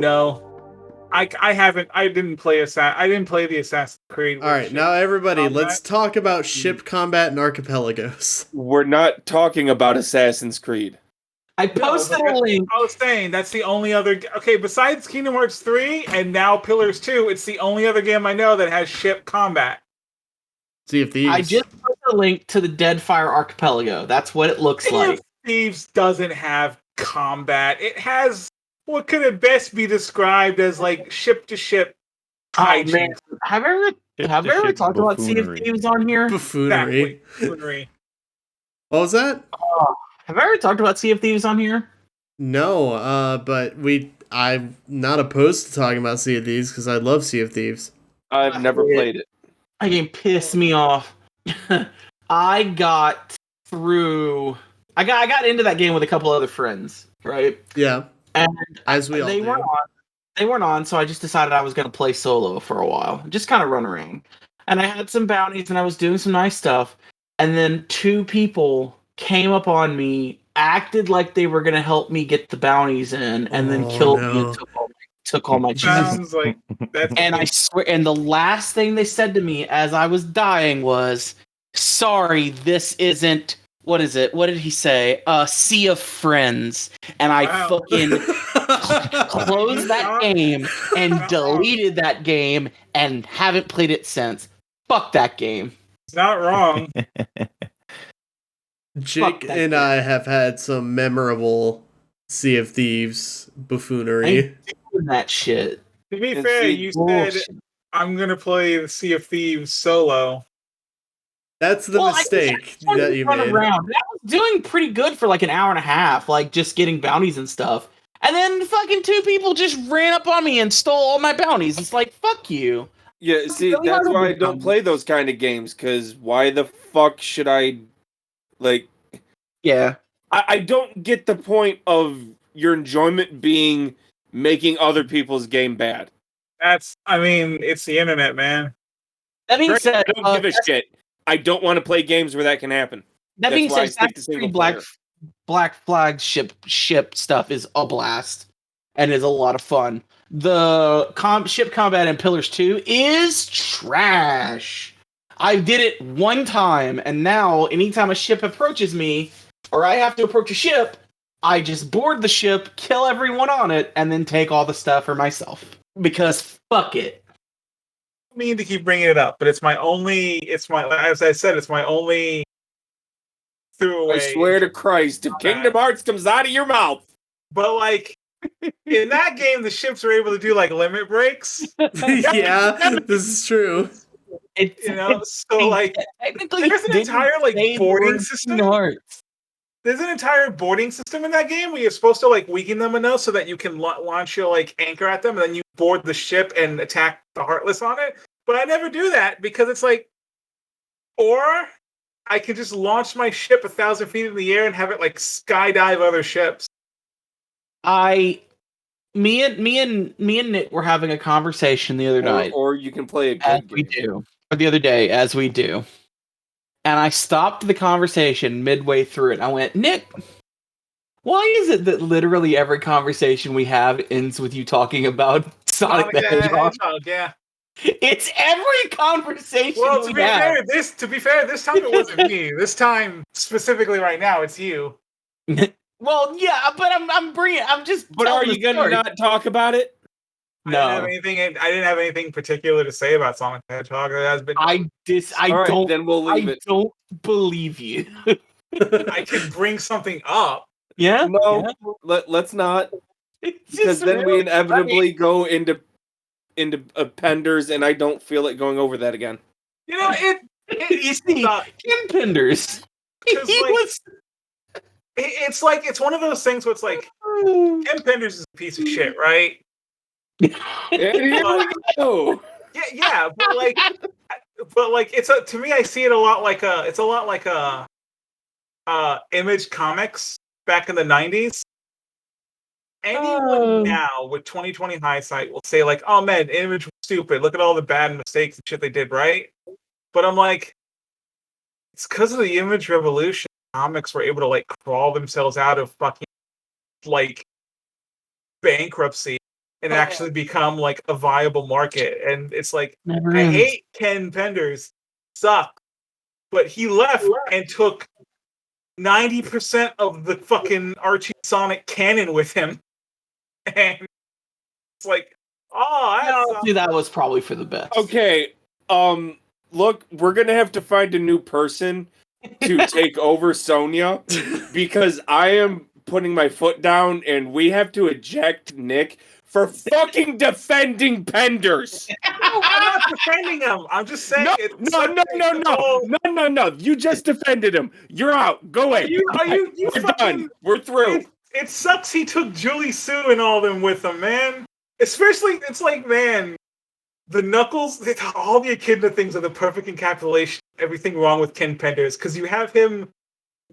No. I didn't play the Assassin's Creed. All right, now everybody, let's talk about ship combat and archipelagos. We're not talking about Assassin's Creed. I posted a link. I was saying that's the only other. Okay, besides Kingdom Hearts 3 and now Pillars 2, it's the only other game I know that has ship combat. Sea of Thieves. I just posted a link to the Deadfire Archipelago. That's what it looks like. Sea of Thieves doesn't have combat. It has what could at best be described as like ship to ship. Oh man, have I ever talked about Sea of Thieves on here? Buffoonery. Buffoonery. What was that? Have I ever talked about Sea of Thieves on here? No, but I'm not opposed to talking about Sea of Thieves because I love Sea of Thieves. I've never played it. That game pissed me off. I got into that game with a couple other friends, right? Yeah. And as we all they do. weren't on, so I just decided I was going to play solo for a while, just kind of run around. And I had some bounties, and I was doing some nice stuff. And then 2 people came up on me, acted like they were going to help me get the bounties in, and then killed me and took all my cheese. And I swear, and the last thing they said to me as I was dying was, "Sorry, this isn't." What is it? What did he say? Sea of Friends. And I fucking closed that game and deleted that game and haven't played it since. Fuck that game. It's not wrong. Jake and I have had some memorable Sea of Thieves buffoonery. That shit. To be fair, you said I'm gonna play the Sea of Thieves solo. That's the mistake that you made. Around. I was doing pretty good for like an hour and a half, like just getting bounties and stuff. And then fucking 2 people just ran up on me and stole all my bounties. It's like, fuck you. Yeah, see, that's why I don't play those kind of games, because why the fuck should I, like... Yeah. I don't get the point of your enjoyment being making other people's game bad. It's the internet, man. That being said... I don't give a shit. I don't want to play games where that can happen. That being said, Black Flag ship stuff is a blast and is a lot of fun. The ship combat in Pillars 2 is trash. I did it one time, and now anytime a ship approaches me, or I have to approach a ship, I just board the ship, kill everyone on it, and then take all the stuff for myself. Because fuck it. I mean to keep bringing it up, but as I said, it's my only throwaway. I swear to Christ, if Kingdom Hearts comes out of your mouth. But like in that game, the ships are able to do like limit breaks. Yeah, this is true. So like technically there's an entire like boarding system. There's an entire boarding system in that game where you're supposed to like weaken them enough so that you can launch your like anchor at them, and then you board the ship and attack the Heartless on it. But I never do that because it's like, or I can just launch my ship 1,000 feet in the air and have it like skydive other ships. Me and Nick were having a conversation the other night, or you can play a good game. Or the other day, as we do. And I stopped the conversation midway through it. I went, Nick, why is it that literally every conversation we have ends with you talking about Sonic the Hedgehog? Yeah. It's every conversation. Well, to be fair, this time it wasn't me. This time, specifically right now, it's you. Well, yeah, but I'm just. But are you gonna not talk about it? No, I didn't have anything particular to say about Sonic the Hedgehog. I don't believe you. I can bring something up. Yeah. No, let's not, because then we inevitably go into Penders, and I don't feel like going over that again. You know, you see, Ken Penders. It's one of those things where it's like Ken Penders is a piece of shit, right? And here we go. Yeah, but like to me, I see it a lot like Image Comics back in the 90s. Anyone now with 2020 hindsight will say like, "Oh man, Image was stupid. Look at all the bad mistakes and shit they did, right?" But I'm like, it's because of the Image revolution. Comics were able to like crawl themselves out of fucking like bankruptcy and actually become like a viable market. And it's like, Never I ends. hate Ken Penders, suck, but he left and took 90% of the fucking Archie Sonic canon with him, and it's like, Honestly, that was probably for the best. Okay, look, we're gonna have to find a new person to take over Sonia because I am putting my foot down, and we have to eject Nick for fucking defending Penders. I'm not defending him. I'm just saying. No. You just defended him. You're out. Go away. We're done. We're through. It sucks he took Julie Sue and all them with him, man. Especially, it's like, man, the Knuckles, all the Echidna things are the perfect encapsulation of everything wrong with Ken Penders, because you have him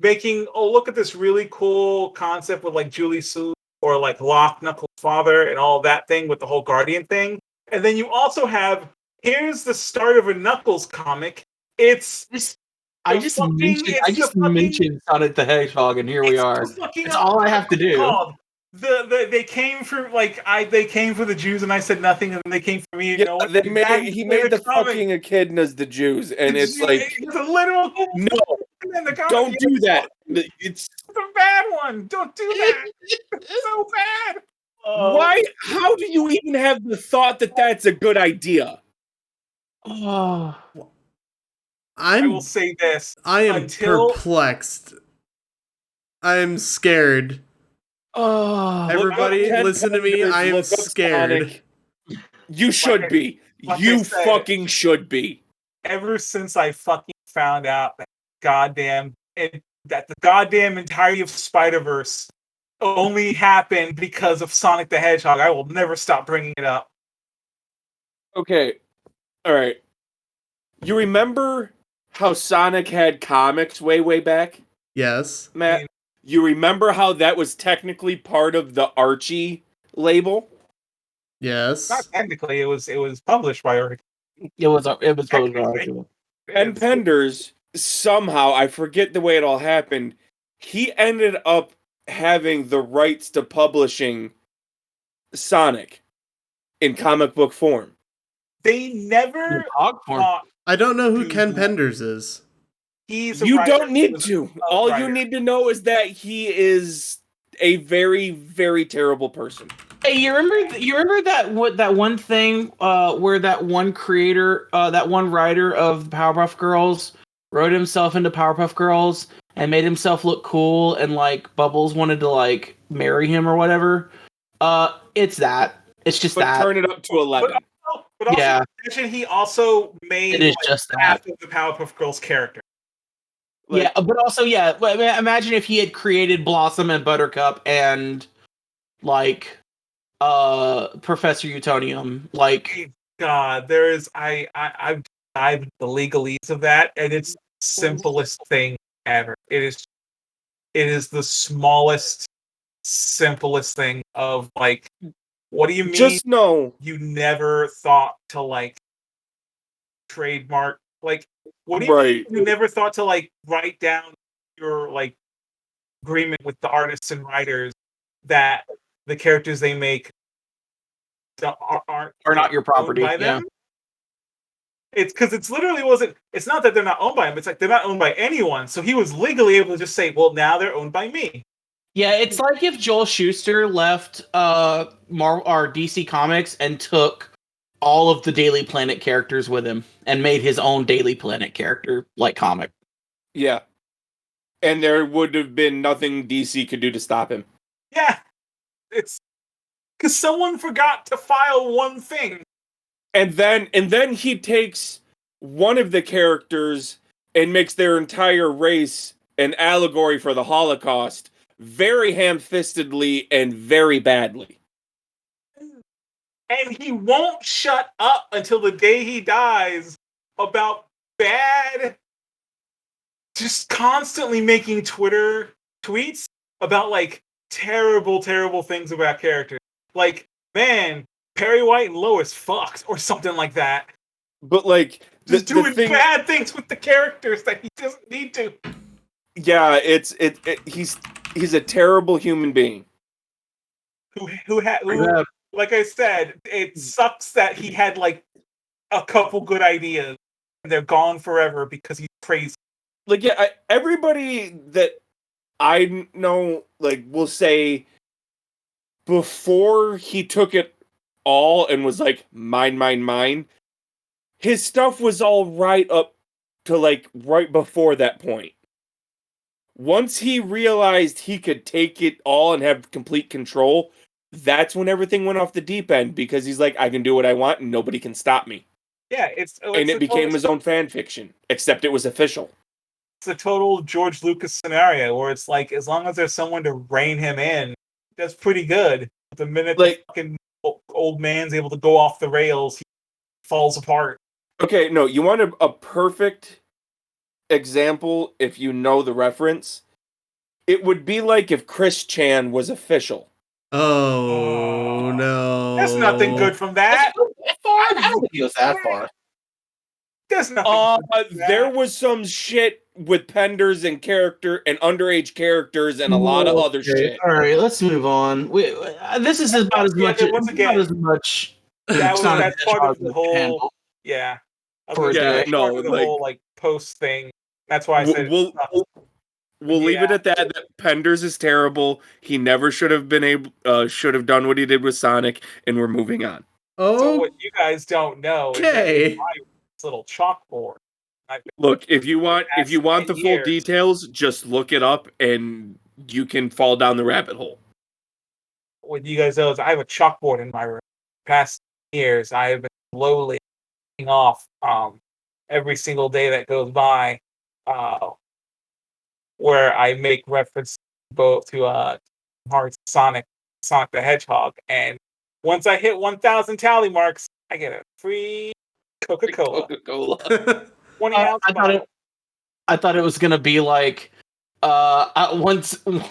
making, look at this really cool concept with like Julie Sue or like Locke, Knuckles' father, and all that thing with the whole Guardian thing. And then you also have, here's the start of a Knuckles comic. I just mentioned Sonic the Hedgehog, and here we are. It's all I have to do. They came for the Jews, and I said nothing, and they came for me. Yeah, he made the fucking Echidnas the Jews, and it's like it's a literal don't do that. It's a bad one. Don't do that. It's so bad. Why? How do you even have the thought that that's a good idea? I will say this. I am perplexed. I am scared. Everybody, listen to me. I am scared. You should be. You fucking should be. Ever since I fucking found out that the goddamn entirety of Spider-Verse only happened because of Sonic the Hedgehog, I will never stop bringing it up. Okay. All right. You remember how Sonic had comics way back? Yes. Matt, you remember how that was technically part of the Archie label? Yes. Not technically, it was published by Archie. It was published by Archie. And Penders, somehow, I forget the way it all happened, he ended up having the rights to publishing Sonic in comic book form. They never thought. I don't know who Ken Penders is. You don't need to. All you need to know is that he is a very, very terrible person. Hey, you remember that one thing where that one creator, that one writer of the Powerpuff Girls wrote himself into Powerpuff Girls and made himself look cool, and like Bubbles wanted to like marry him or whatever. It's that. It's just that. Turn it up to 11. But also, imagine he also made it is just half of the Powerpuff Girls character. Like, but also, imagine if he had created Blossom and Buttercup and like Professor Utonium. Like, God, there is I've dived into the legalese of that, and it's the simplest thing ever. It is the smallest, simplest thing of like, what do you mean? Just know you never thought to like trademark, like, what do you mean you never thought to like write down your like agreement with the artists and writers that the characters they make are not your property by them? It's because it's literally wasn't. It's not that they're not owned by him. It's like they're not owned by anyone. So he was legally able to just say, "Well, now they're owned by me." Yeah, it's like if Joel Shuster left Marvel or DC Comics and took all of the Daily Planet characters with him and made his own Daily Planet character like comic. Yeah, and there would have been nothing DC could do to stop him. Yeah, it's because someone forgot to file one thing. And then he takes one of the characters and makes their entire race an allegory for the Holocaust, very ham-fistedly and very badly. And he won't shut up until the day he dies about bad, just constantly making Twitter tweets about like terrible, terrible things about characters. Like, man, Perry White and Lois fucked or something like that. But like just doing bad things with the characters that he doesn't need to. Yeah, he's a terrible human being. Who like I said, it sucks that he had like a couple good ideas and they're gone forever because he's crazy. Like, yeah, everybody that I know, like, will say before he took it all and was like, mine, his stuff was all right up to like right before that point. Once he realized he could take it all and have complete control, that's when everything went off the deep end because he's like, I can do what I want and nobody can stop me. Yeah, And it became his own fan fiction, except it was official. It's a total George Lucas scenario where it's like, as long as there's someone to rein him in, that's pretty good. The minute the fucking old man's able to go off the rails, he falls apart. Okay, no, you want a perfect example if you know the reference? It would be like if Chris Chan was official. Oh, no. There's nothing good from that. I don't think he was that far. There's nothing. There was some shit with Penders and underage characters and a lot of other shit. All right, let's move on. This is about as much. Once again, about as much. That's part of the whole. Yeah. For the whole like post thing. That's why I said we'll leave it at that. That Penders is terrible. He never should have done what he did with Sonic, and we're moving on. Oh, so what you guys don't know is that this little chalkboard. Look, if you want the full details, just look it up, and you can fall down the rabbit hole. What you guys know is I have a chalkboard in my room. Past years, I have been slowly off every single day that goes by, where I make reference both to Hearts Sonic the Hedgehog, and once I hit 1,000 tally marks, I get a free Coca-Cola. 20 ounce bottle. I thought it was gonna be like once. You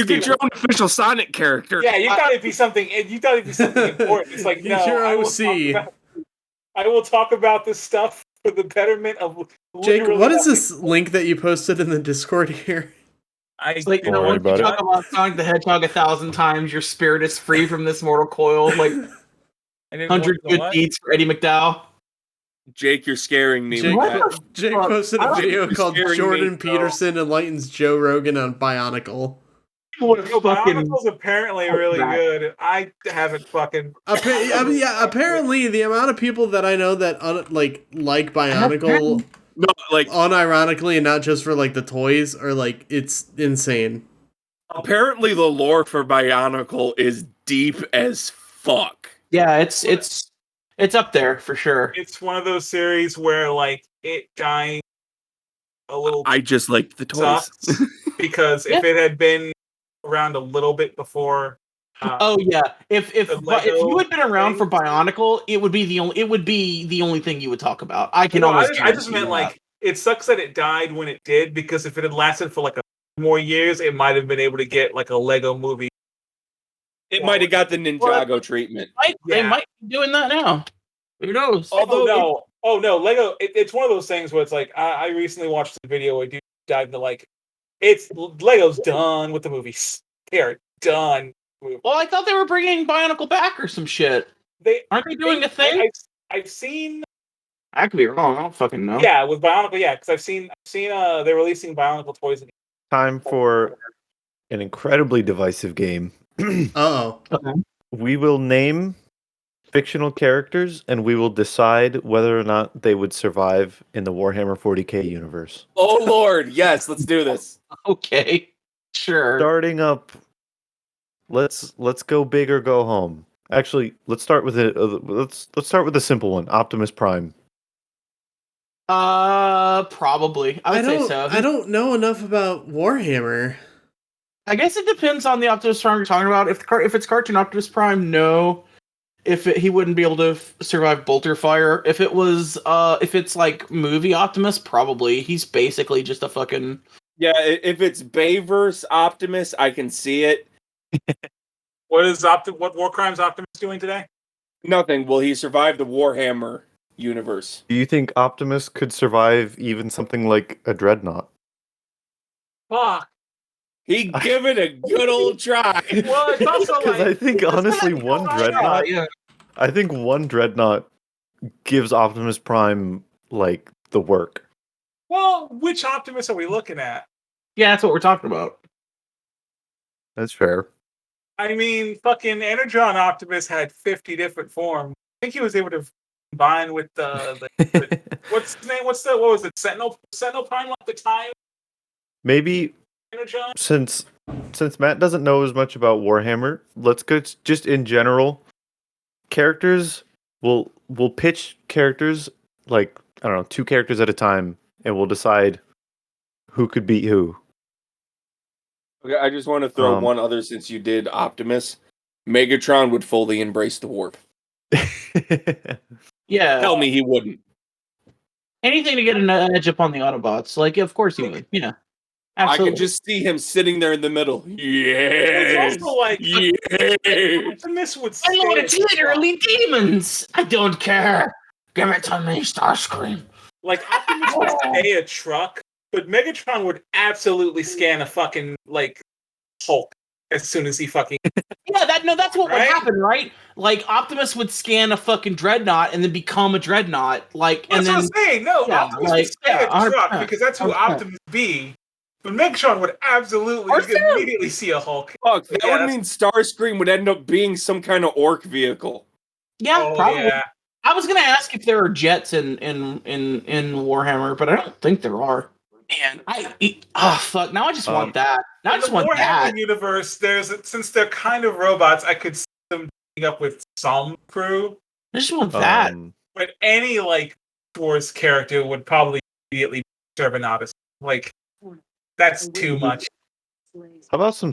get your own official Sonic character. Yeah, you thought it'd be something. You thought it'd be something important. It's like, no, your OC. I will talk about this stuff for the betterment of. Jake, what is this link that you posted in the Discord here? It's like, once you talk about Sonic the Hedgehog 1,000 times, your spirit is free from this mortal coil. Like 100 good deeds for Eddie McDowell. Jake, you're scaring me. Jake posted a video called Jordan Peterson enlightens Joe Rogan on Bionicle. Bionicle's apparently really good. I haven't fucking. Apparently the amount of people that I know that like Bionicle, unironically and not just for like the toys, are like, it's insane. Apparently the lore for Bionicle is deep as fuck. Yeah, it's up there for sure. It's one of those series where like it dying a little. I just like the toys because if it had been around a little bit before. If you had been around for Bionicle, it would be the only thing you would talk about. I just meant like it sucks that it died when it did, because if it had lasted for like more years, it might have been able to get like a Lego movie. It might have got the Ninjago treatment. They might be doing that now. Who knows? Although, Lego. It's one of those things where it's like I recently watched a video where dude dive into like. It's Lego's done with the movies. They are done. Well, I thought they were bringing Bionicle back or some shit. Aren't they doing a thing? I've seen. I could be wrong. I don't fucking know. Yeah, with Bionicle, yeah, because I've seen. They're releasing Bionicle toys again. Time for an incredibly divisive game. Uh-oh. Okay. We will name fictional characters, and we will decide whether or not they would survive in the Warhammer 40k universe. Oh Lord, yes, let's do this. Okay, sure. Starting up, let's go big or go home. Actually, let's start with let's start with a simple one. Optimus Prime. Probably. I would say so. I don't know enough about Warhammer. I guess it depends on the Optimus Prime you're talking about. If it's cartoon Optimus Prime, no. He wouldn't be able to survive bolter fire. If it's like movie Optimus, probably. He's basically just a fucking. Yeah, if it's Bayverse Optimus, I can see it. What war crimes Optimus doing today? Nothing. Will he survive the Warhammer universe? Do you think Optimus could survive even something like a Dreadnought? Fuck. He give it a good old try. Well, it's also Because I think honestly, one dreadnought. Yeah. I think one dreadnought gives Optimus Prime like the work. Well, which Optimus are we looking at? Yeah, that's what we're talking about. That's fair. I mean, fucking Energon Optimus had 50 different forms. I think he was able to combine with the what's his name? What was it? Sentinel Prime at the time? Maybe Energon? since Matt doesn't know as much about Warhammer, let's go just in general. Characters, we'll pitch characters like, I don't know, 2 characters at a time, and we'll decide who could beat who. Okay, I just want to throw one other, since you did Optimus. Megatron would fully embrace the warp. Yeah. Tell me he wouldn't. Anything to get an edge up on the Autobots. Like, of course he would. Yeah. Absolutely. I could just see him sitting there in the middle. Yes. It's also like yes. Optimus would I know it's stay literally demons. I don't care. Give it to me, Starscream. like Optimus would stay a truck, but Megatron would absolutely scan a fucking like Hulk as soon as he fucking Yeah, that's what would Right? happen, right? Like Optimus would scan a fucking dreadnought and then become a dreadnought. Like, That's and then what I'm saying. No, yeah, Optimus like, would stay yeah, a truck 100%, because that's who 100%. Optimus be. But Megatron would absolutely you could immediately see a Hulk. Fuck, that Yeah, would mean Starscream would end up being some kind of orc vehicle. Yeah, Oh, probably. yeah. I was gonna ask if there are jets in Warhammer, but I don't think there are. Man, fuck. Now I just want that. Now I In just the want Warhammer that. universe, since they're kind of robots, I could see them teaming up with some crew. I just want that. But any like Wars character would probably immediately serve an Odyssey. Like that's too much. How about some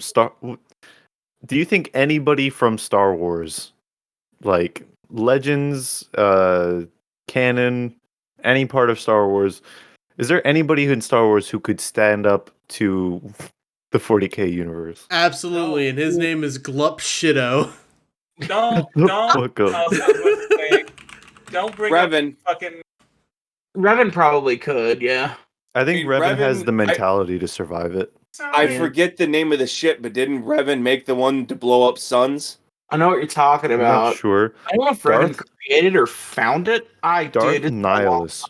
do you think anybody from Star Wars, like Legends, canon, any part of Star Wars, is there anybody in Star Wars who could stand up to the 40K universe? Absolutely, and his name is Glup Shido. Don't bring Revan. up fucking. Revan probably could, yeah. I think Revan has Revan- the mentality to survive it. I forget the name of the ship, but didn't Revan make the one to blow up suns? I know what you're talking I'm about. not sure. I don't know if Revan created or found it. Darth Nihilus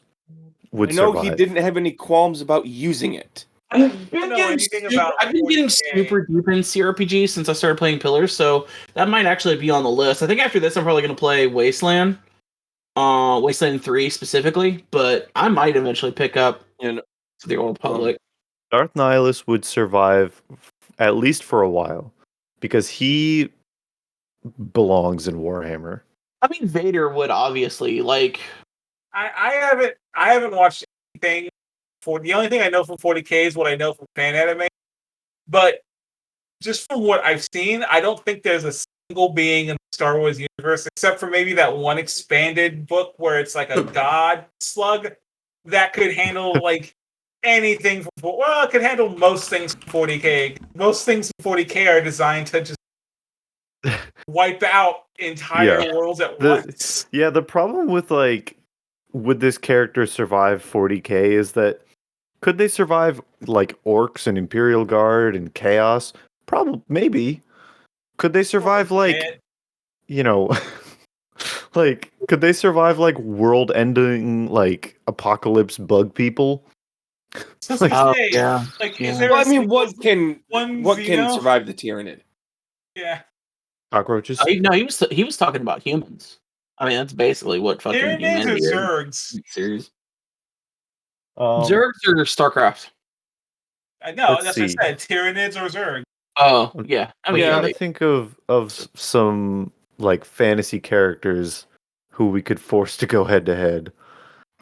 would I know survive. he didn't have any qualms about using it. I've been getting super deep in CRPG since I started playing Pillars, so that might actually be on the list. I think after this, I'm probably going to play Wasteland, Wasteland 3 specifically, but I might eventually pick up the Old Republic. Darth Nihilus would survive at least for a while because he belongs in Warhammer. I mean, Vader would obviously like. I haven't watched anything. The only thing I know from 40K is what I know from fan anime. But just from what I've seen, I don't think there's a single being in the Star Wars universe, except for maybe that one expanded book where it's like a god slug that could handle like anything. It could handle most things from 40K. Most things from 40K are designed to just wipe out entire worlds at once. Yeah, the problem with would this character survive 40K is that could they survive like orcs and Imperial Guard and Chaos? Probably, maybe. Could they survive like could they survive like world-ending like apocalypse bug people? Is there Well, I mean, what can survive the Tyranid? Yeah. Cockroaches? He was talking about humans. I mean, that's basically what fucking Tyranids humanity or is. Zergs? Series. Zergs or StarCraft? I know, that's what I said. Tyranids or Zergs. Oh, yeah. I mean, I think of some like fantasy characters who we could force to go head to head.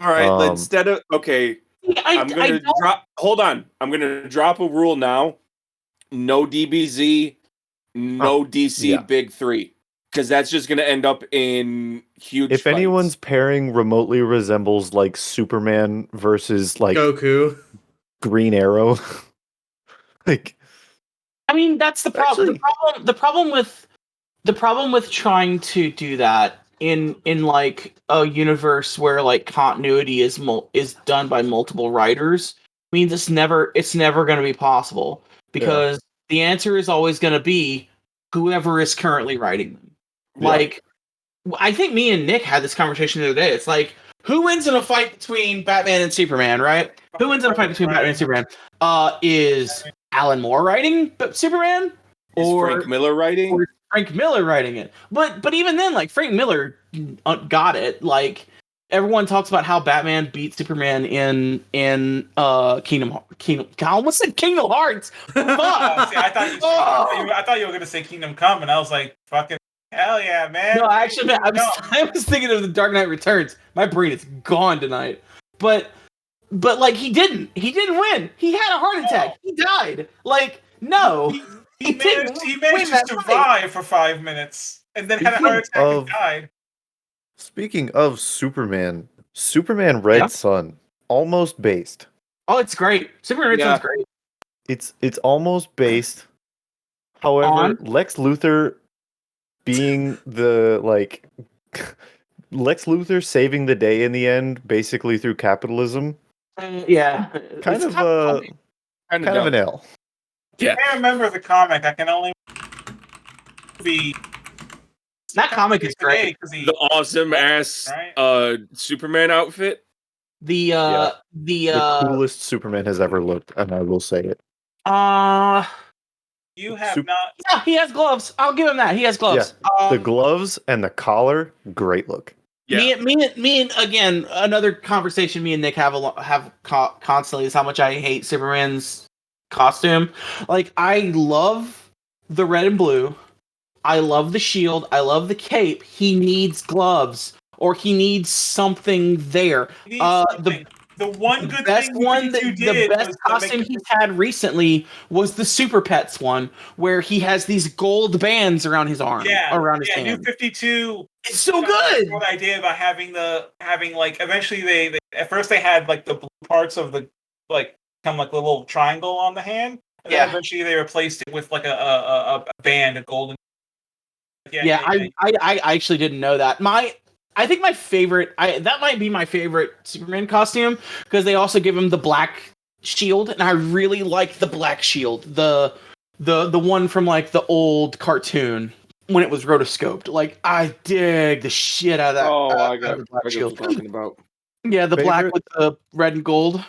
All right, instead of I'm gonna drop. Hold on, I'm gonna drop a rule now. No DBZ, no DC Big 3, because that's just gonna end up in huge. If anyone's pairing remotely resembles like Superman versus like Goku, Green Arrow, like. I mean, that's the problem. The problem with trying to do that in like a universe where like continuity is done by multiple writers means it's never going to be possible because the answer is always going to be whoever is currently writing them. Like, I think me and Nick had this conversation the other day. It's like, who wins in a fight between Batman and Superman, right? Who wins in a fight between Batman and Superman? Is Alan Moore writing Superman? Or Frank Miller writing? Or Frank Miller writing it. But even then, like, Frank Miller got it. Like, everyone talks about how Batman beat Superman in Kingdom. I almost said Kingdom Hearts. Fuck. See, I thought you were gonna say Kingdom Come, and I was like, fucking hell yeah, man. No, actually, I was thinking of The Dark Knight Returns. My brain is gone tonight. But like, he didn't win. He had a heart attack. He died. Like, no. He managed to survive for 5 minutes and then had a heart attack and died. Speaking of Superman Red Son, almost based. Oh, it's great. Superman Red Son's great. It's almost based. However, Lex Luthor being Lex Luthor saving the day in the end, basically through capitalism. Kind of an L. Yeah. I can't remember the comic. I can only be. That comic is great. The awesome ass Superman outfit. The coolest Superman has ever looked, and I will say it. You have not. Yeah, he has gloves. I'll give him that. He has gloves. Yeah, the gloves and the collar, great look. Yeah. Me and again, another conversation me and Nick have constantly is how much I hate Superman's costume. Like, I love the red and blue. I love the shield. I love the cape. He needs gloves, or he needs something there. The one good thing the best costume he's had recently was the Super Pets one, where he has these gold bands around his arm, around his hand. New 52. It's so good. The idea about having eventually they at first they had like the blue parts of the like kind of like a little triangle on the hand, and then eventually they replaced it with like a band, a golden. I actually didn't know that. I think my favorite, that might be my favorite Superman costume, because they also give him the black shield, and I really like the black shield, the one from like the old cartoon when it was rotoscoped. Like, I dig the shit out of that. I got what you're talking about. Yeah, the black with the red and gold.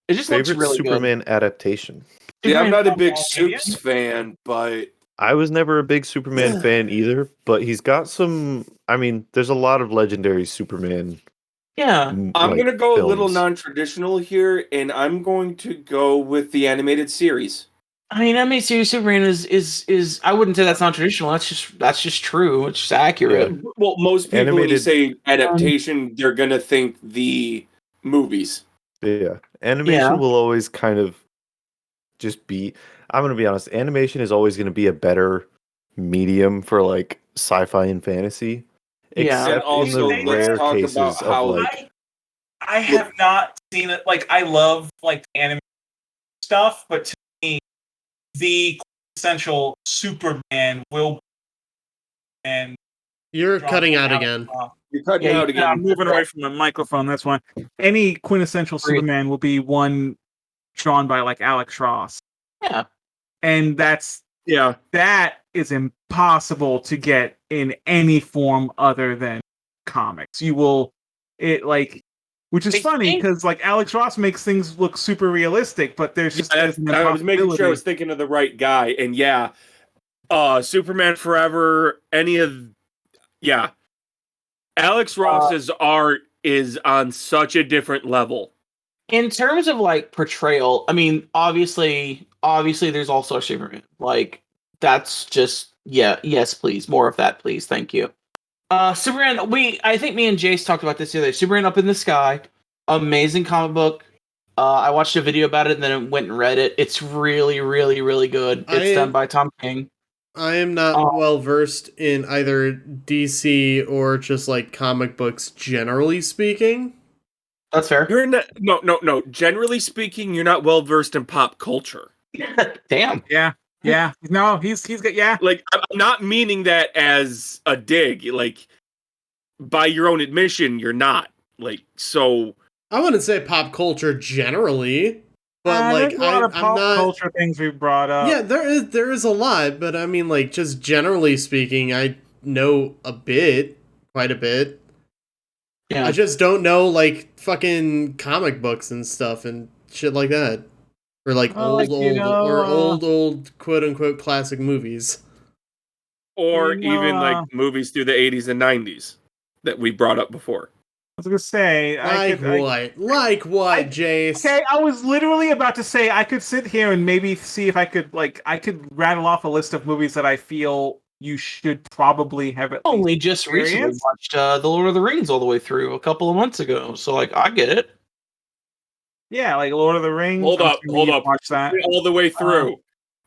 It just looks really Superman good. adaptation. Yeah, I'm not a big Supes fan, but I was never a big Superman fan either, but he's got some. I mean, there's a lot of legendary Superman. Yeah. I'm going to go a little non-traditional here, and I'm going to go with the animated series. I mean, animated series Superman is I wouldn't say that's non-traditional. That's just true. It's just accurate. Yeah. Well, most people when you say adaptation, they're going to think the movies. Yeah. Animation will always kind of just be. I'm going to be honest. Animation is always going to be a better medium for like sci-fi and fantasy. Except in the rare cases of like. I have not seen it. Like, I love like anime stuff, but to me, the quintessential Superman will. And you're cutting out again. You're cutting out again. I'm moving away from the microphone. That's why. Any quintessential Superman will be one drawn by like Alex Ross. Yeah. And that is impossible to get in any form other than comics. Which is funny because like Alex Ross makes things look super realistic, but there's just I was making sure I was thinking of the right guy, and Superman Forever, Alex Ross's art is on such a different level. In terms of like portrayal, I mean, obviously there's also Superman. Like, that's just yes, please. More of that, please. Thank you. Superman, I think me and Jace talked about this the other day. Superman Up in the Sky, amazing comic book. I watched a video about it and then went and read it. It's really, really, really good. It's done by Tom King. I am not well versed in either DC or just like comic books, generally speaking. That's fair. You're not. No. Generally speaking, you're not well versed in pop culture. Damn. Yeah. No, he's got. Like, I'm not meaning that as a dig. Like, by your own admission, you're not. Like, so. I wouldn't say pop culture generally. But like, there's a lot of I'm pop not. culture things we brought up. Yeah, there is a lot, but I mean, like, just generally speaking, I know quite a bit. Yeah. I just don't know like fucking comic books and stuff and shit like that, or like old quote unquote classic movies, or even like movies through the 80s and 90s that we brought up before. I was gonna say, like what, Jace? Okay, I was literally about to say I could sit here and maybe see if I could rattle off a list of movies that I feel you should probably have at least Only just recently watched The Lord of the Rings all the way through a couple of months ago, so like I get it. Yeah, like Lord of the Rings. Hold up. Watch that all the way through.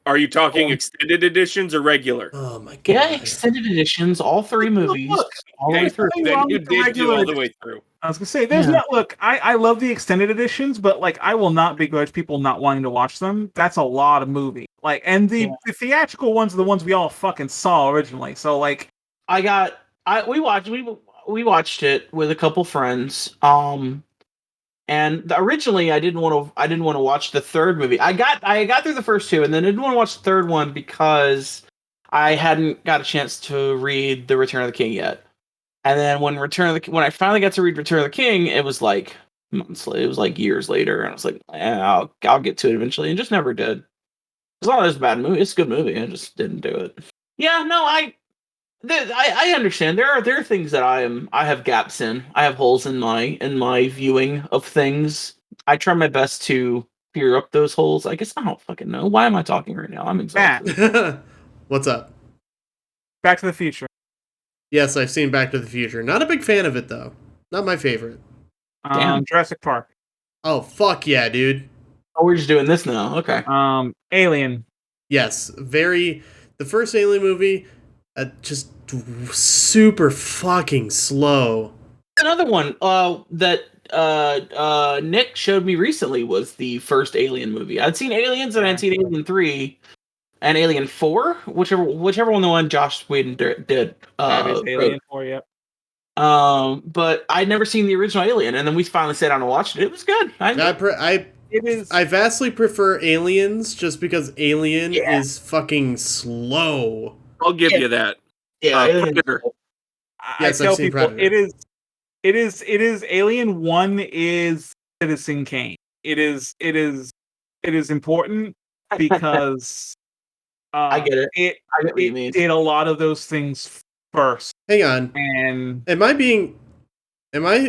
Are you talking extended editions or regular? Oh my god! Yeah, extended editions, all three movies, all the way through. Then you did do all the way through. I was gonna say, there's not. Look, I love the extended editions, but like, I will not begrudge people not wanting to watch them. That's a lot of movie. Like, and the theatrical ones are the ones we all fucking saw originally. So like, we watched it with a couple friends. And originally I didn't want to watch the third movie. I got through the first two, and then I didn't want to watch the third one because I hadn't got a chance to read The Return of the King yet. And then when I finally got to read Return of the King, it was like months later. It was like years later, and I was like, I'll get to it eventually, and just never did. It's not a bad movie. It's a good movie. I just didn't do it. Yeah, no, I understand. There are things that I have gaps in. I have holes in my viewing of things. I try my best to clear up those holes. I guess I don't fucking know. Why am I talking right now? I'm exhausted. What's up? Back to the Future. Yes, I've seen Back to the Future. Not a big fan of it though. Not my favorite. Jurassic Park. Oh fuck yeah, dude. Oh, we're just doing this now. Okay. Alien. Yes, the first Alien movie, just super fucking slow. Another one that Nick showed me recently was the first Alien movie. I'd seen Aliens and I'd seen Alien 3 and Alien 4, whichever one the one Josh Whedon did. Alien 4, yep. But I'd never seen the original Alien, and then we finally sat down and watched it. It was good. I vastly prefer Aliens just because Alien is fucking slow. I'll give you that. Yeah, Predator. Yes, I tell I've seen people Predator. it is Alien 1 is Citizen Kane. It is important because I get it. I get what you mean. It did a lot of those things first. Hang on. And am I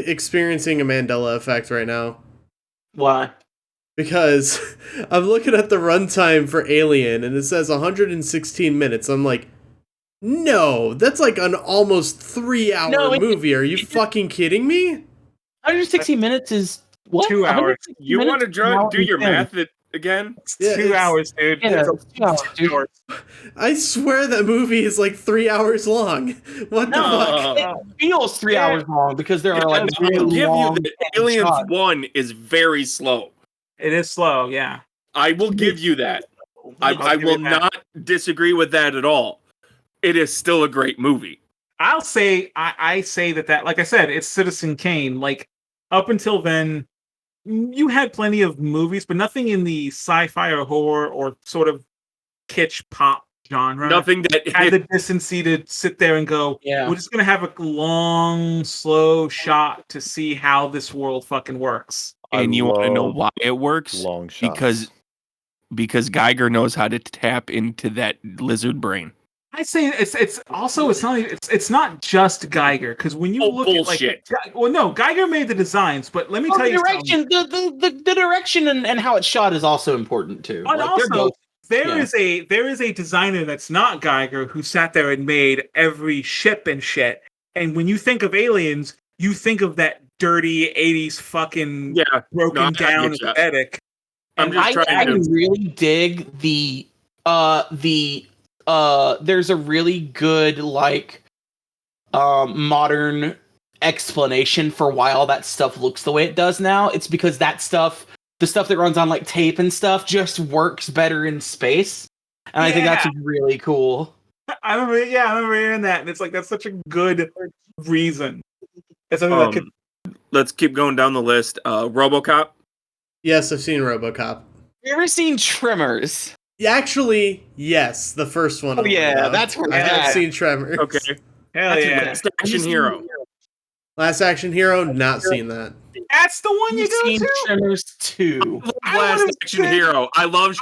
experiencing a Mandela effect right now? Why? Because I'm looking at the runtime for Alien and it says 116 minutes. I'm like, no, that's like an almost 3-hour movie. Are you fucking kidding me? 116 minutes is what? 2 hours. You want to do your math again? It's 2 hours, dude. Yeah, it's 2 hours, dude. I swear that movie is like 3 hours long. What the fuck? It feels 3 hours long because there are like. I'll give you that Aliens 1 is very slow. It is slow, yeah. I will give you that. I will not disagree with that at all. It is still a great movie. I'll say, I say that, like I said, it's Citizen Kane. Like, up until then, you had plenty of movies, but nothing in the sci-fi or horror or sort of kitsch pop genre. Nothing that had the decency to sit there and go, we're just going to have a long, slow shot to see how this world fucking works. And you want to know why it works? Long shots. Because Geiger knows how to tap into that lizard brain. I say it's not just Geiger, because when you look bullshit. at Geiger made the designs, but let me tell you something. The direction and how it's shot is also important too. And also, there is a designer that's not Geiger who sat there and made every ship and shit. And when you think of Aliens, you think of that dirty 80s fucking broken down aesthetic. I really dig there's a really good modern explanation for why all that stuff looks the way it does now. It's because the stuff that runs on like tape and stuff just works better in space. And I think that's really cool. I remember hearing that, and it's like that's such a good reason. It's something that could. Let's keep going down the list. RoboCop. Yes, I've seen RoboCop. you ever seen Tremors? Actually, yes, the first one. Oh yeah, that's where I have seen Tremors. Okay. Hell That's yeah. Last Action Hero. Last Action Hero, not seen that. That's the one you go seen to? Tremors 2. Last Action Hero. I love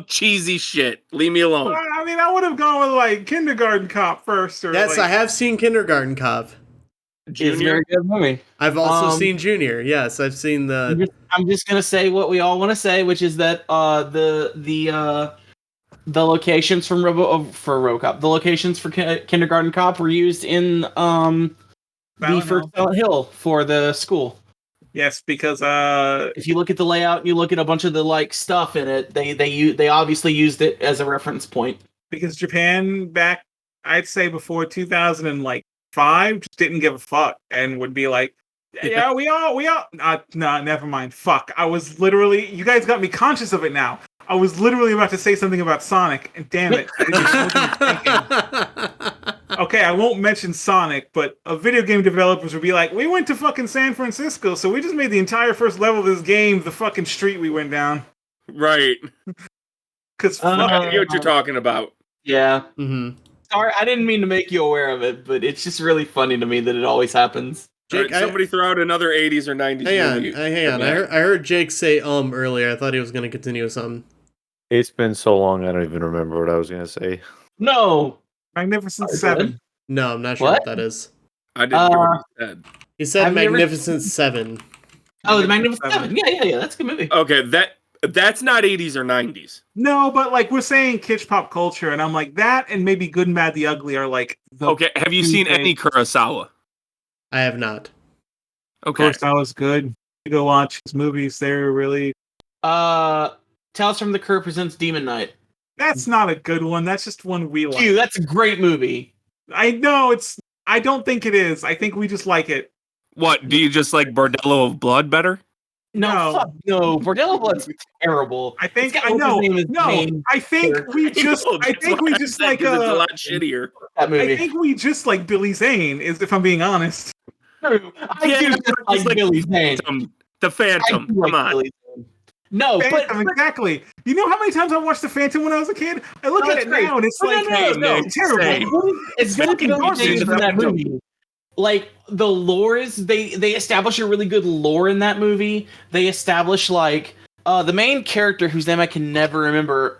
cheesy shit. Leave me alone. I mean, I would have gone with like Kindergarten Cop first, or Yes, like, I have seen Kindergarten Cop. It's a very good movie. I've also seen Junior. Yes, I've seen the. I'm just gonna say what we all want to say, which is that the locations from RoboCop, the locations for Kindergarten Cop were used in the first Silent Hill for the school. Yes, because if you look at the layout and you look at a bunch of the like stuff in it, they obviously used it as a reference point. Because Japan back, I'd say before 2005, just didn't give a fuck and would be like, yeah, we all. No, never mind. Fuck. I was literally. You guys got me conscious of it now. I was literally about to say something about Sonic, and damn it. Okay, I won't mention Sonic, but video game developers would be like, we went to fucking San Francisco, so we just made the entire first level of this game the fucking street we went down. Right. Because I know what you're talking about. Yeah. Mm-hmm. Sorry, I didn't mean to make you aware of it, but it's just really funny to me that it always happens. Jake, somebody throw out another 80s or 90s movie. Hang on. I heard Jake say earlier. I thought he was going to continue with something. It's been so long, I don't even remember what I was going to say. No. Magnificent Seven. No, I'm not sure what that is. I didn't hear what he said. He said Magnificent Seven. Oh, the Magnificent Seven. Yeah. That's a good movie. Okay, that's not 80s or 90s. No, but like we're saying kitsch pop culture, and I'm like that and maybe Good and Bad the Ugly are like okay, have you seen any Kurosawa? I have not. Okay. Kurosawa's good. You go watch his movies, they're really Tales from the Crypt presents Demon Knight. That's not a good one. That's just one we like. Dude, that's a great movie. I know I don't think it is. I think we just like it. What, do you just like Bordello of Blood better? No, fuck no. Bordello of Blood's terrible. I think I know. I think we just like it's a lot shittier. That movie. I think we just like Billy Zane, if I'm being honest. True. I do just like Billy Zane. The Phantom. Come on. No, Phantom, exactly. You know how many times I watched The Phantom when I was a kid? I look at it now and it's like, it's terrible. It's fucking garbage in that movie. Like the lore is they establish a really good lore in that movie. They establish like the main character whose name I can never remember.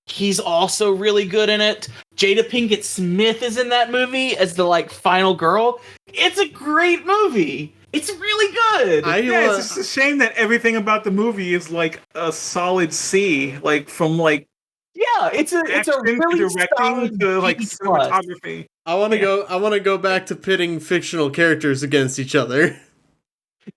He's also really good in it. Jada Pinkett Smith is in that movie as the like final girl. It's a great movie. It's really good. It's just a shame that everything about the movie is like a solid C, like from like it's a really directing to like cinematography. I want to go back to pitting fictional characters against each other.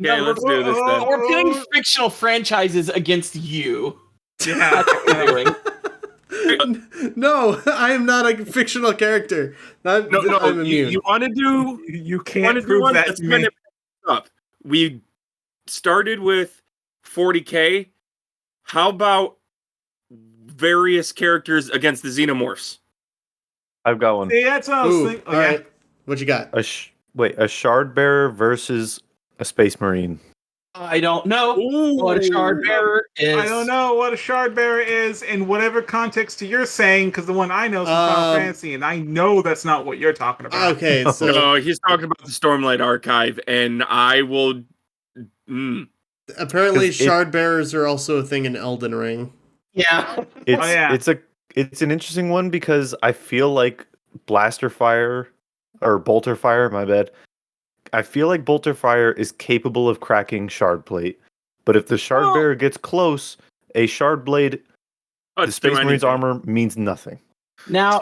Yeah, let's do this then. We're pitting fictional franchises against you. Yeah. That's what we're doing. No, I am not a fictional character. I'm immune. You want to do? You can't prove that to me. Up. We started with 40K. How about various characters against the Xenomorphs? I've got one. See, that's what I was thinking. All right. What you got? A shard bearer versus a space marine. I don't know what a shard bearer is. I don't know what a shard bearer is in whatever context you're saying, because the one I know is from Final Fantasy, and I know that's not what you're talking about. Okay, so no, he's talking about the Stormlight Archive, and I will. Apparently, shard bearers are also a thing in Elden Ring. Yeah, it's an interesting one because I feel like blaster fire or bolter fire. My bad. I feel like bolter fire is capable of cracking shard plate, but if the shard bearer gets close, a shard blade, the Space Marine's armor means nothing. Now,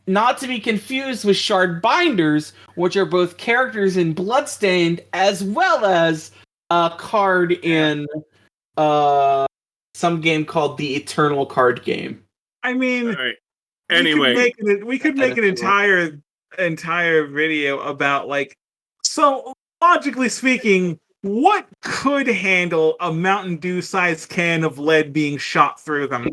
not to be confused with shard binders, which are both characters in Bloodstained as well as a card in some game called the Eternal Card Game. I mean, right. Anyway, we could make an entire video about like. So, logically speaking, what could handle a Mountain Dew-sized can of lead being shot through them?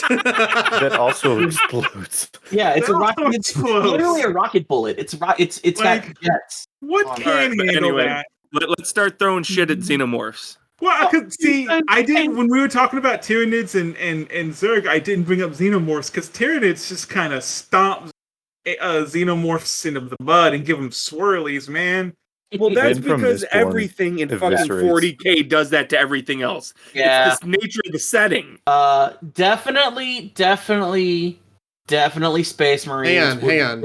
That also explodes. Yeah, it's a rocket. It's literally a rocket bullet. It's like, got jets. What can handle that? Let's start throwing shit at Xenomorphs. Well, I could see. I did when we were talking about Tyranids and Zerg. I didn't bring up Xenomorphs because Tyranids just kind of stomp Xenomorphs into the mud and give them swirlies, man. Well, that's Vin from because Mistborn everything in fucking eviscerates. 40K does that to everything else. Yeah. It's this nature of the setting. Definitely Space Marines. Hang on.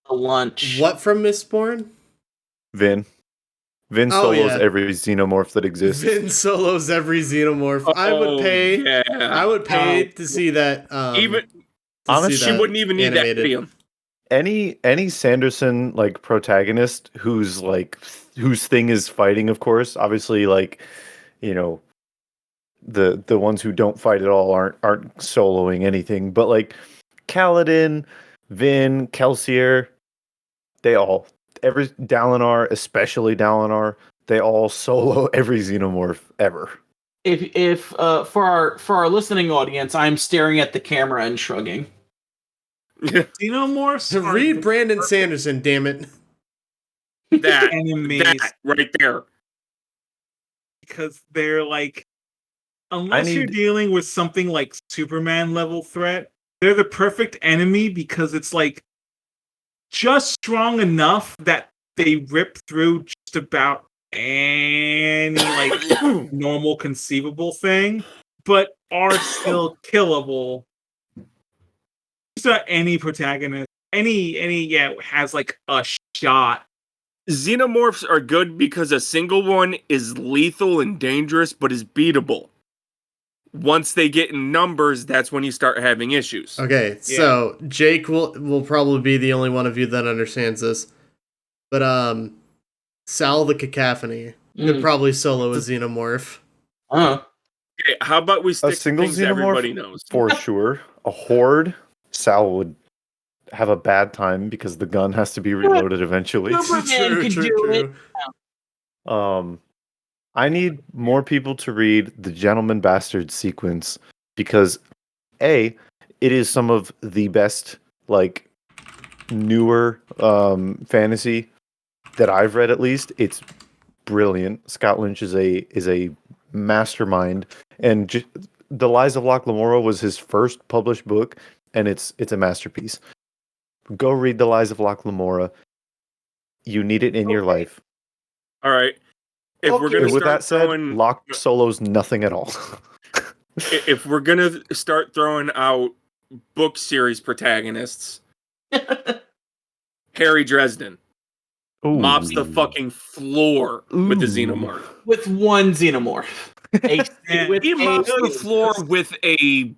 A lunch. What from Mistborn? Vin solos every xenomorph that exists. Vin solos every xenomorph. I would pay to see that. Even honestly, she wouldn't even need animated. that video. Any Sanderson like protagonist whose thing is fighting, of course. Obviously, like, you know, the ones who don't fight at all aren't soloing anything. But like Kaladin, Vin, Kelsier, every Dalinar, especially Dalinar, they all solo every xenomorph ever. If for our listening audience, I'm staring at the camera and shrugging. Xenomorphs. To read Brandon Sanderson, damn it. That right there. Because they're like, unless you're dealing with something like Superman level threat, they're the perfect enemy because it's like just strong enough that they rip through just about any like normal conceivable thing, but are still killable. Just any protagonist, any has like a shot. Xenomorphs are good because a single one is lethal and dangerous, but is beatable. Once they get in numbers, that's when you start having issues. Okay, so Jake will probably be the only one of you that understands this. But Sal the Cacophony could probably solo a xenomorph. Okay, how about we stick a single to things xenomorph everybody knows? For sure. A horde, Sal would have a bad time because the gun has to be reloaded eventually. True. I need more people to read the Gentleman Bastard sequence because it is some of the best, like, newer fantasy that I've read. At least it's brilliant. Scott Lynch is a mastermind, and The Lies of Locke Lamora was his first published book, and it's a masterpiece. Go read The Lies of Locke Lamora. You need it in your life. All right. If we're gonna with that said, Locke solos nothing at all. If we're gonna start throwing out book series protagonists, Harry Dresden mops the fucking floor with the xenomorph. With one xenomorph. He mops the floor with a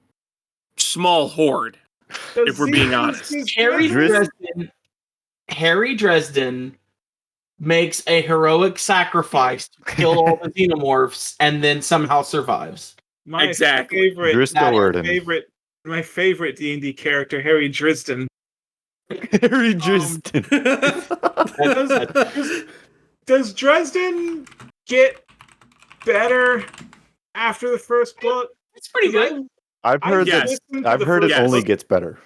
small horde. If we're being honest, Harry Dresden makes a heroic sacrifice to kill all the xenomorphs and then somehow survives. My favorite D&D character, Harry Dresden. Harry Dresden. Does Dresden get better after the first book? It's pretty good. I've heard it only gets better.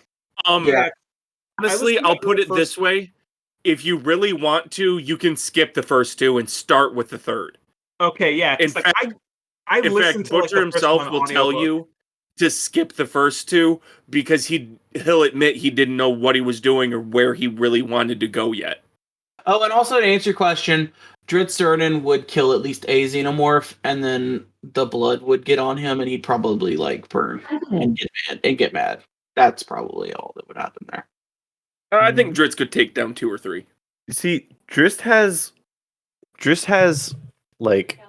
Honestly, I'll put it this way. If you really want to, you can skip the first two and start with the third. Okay, yeah. In fact, Butcher himself will tell you to skip the first two because he'll admit he didn't know what he was doing or where he really wanted to go yet. Oh, and also to answer your question, Dritz would kill at least a xenomorph, and then the blood would get on him, and he'd probably like burn and get mad. That's probably all that would happen there. I think Dritz could take down 2 or 3. You see, Dritz has like,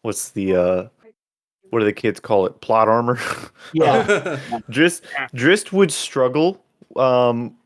what's the what do the kids call it? Plot armor. Yeah. Dritz would struggle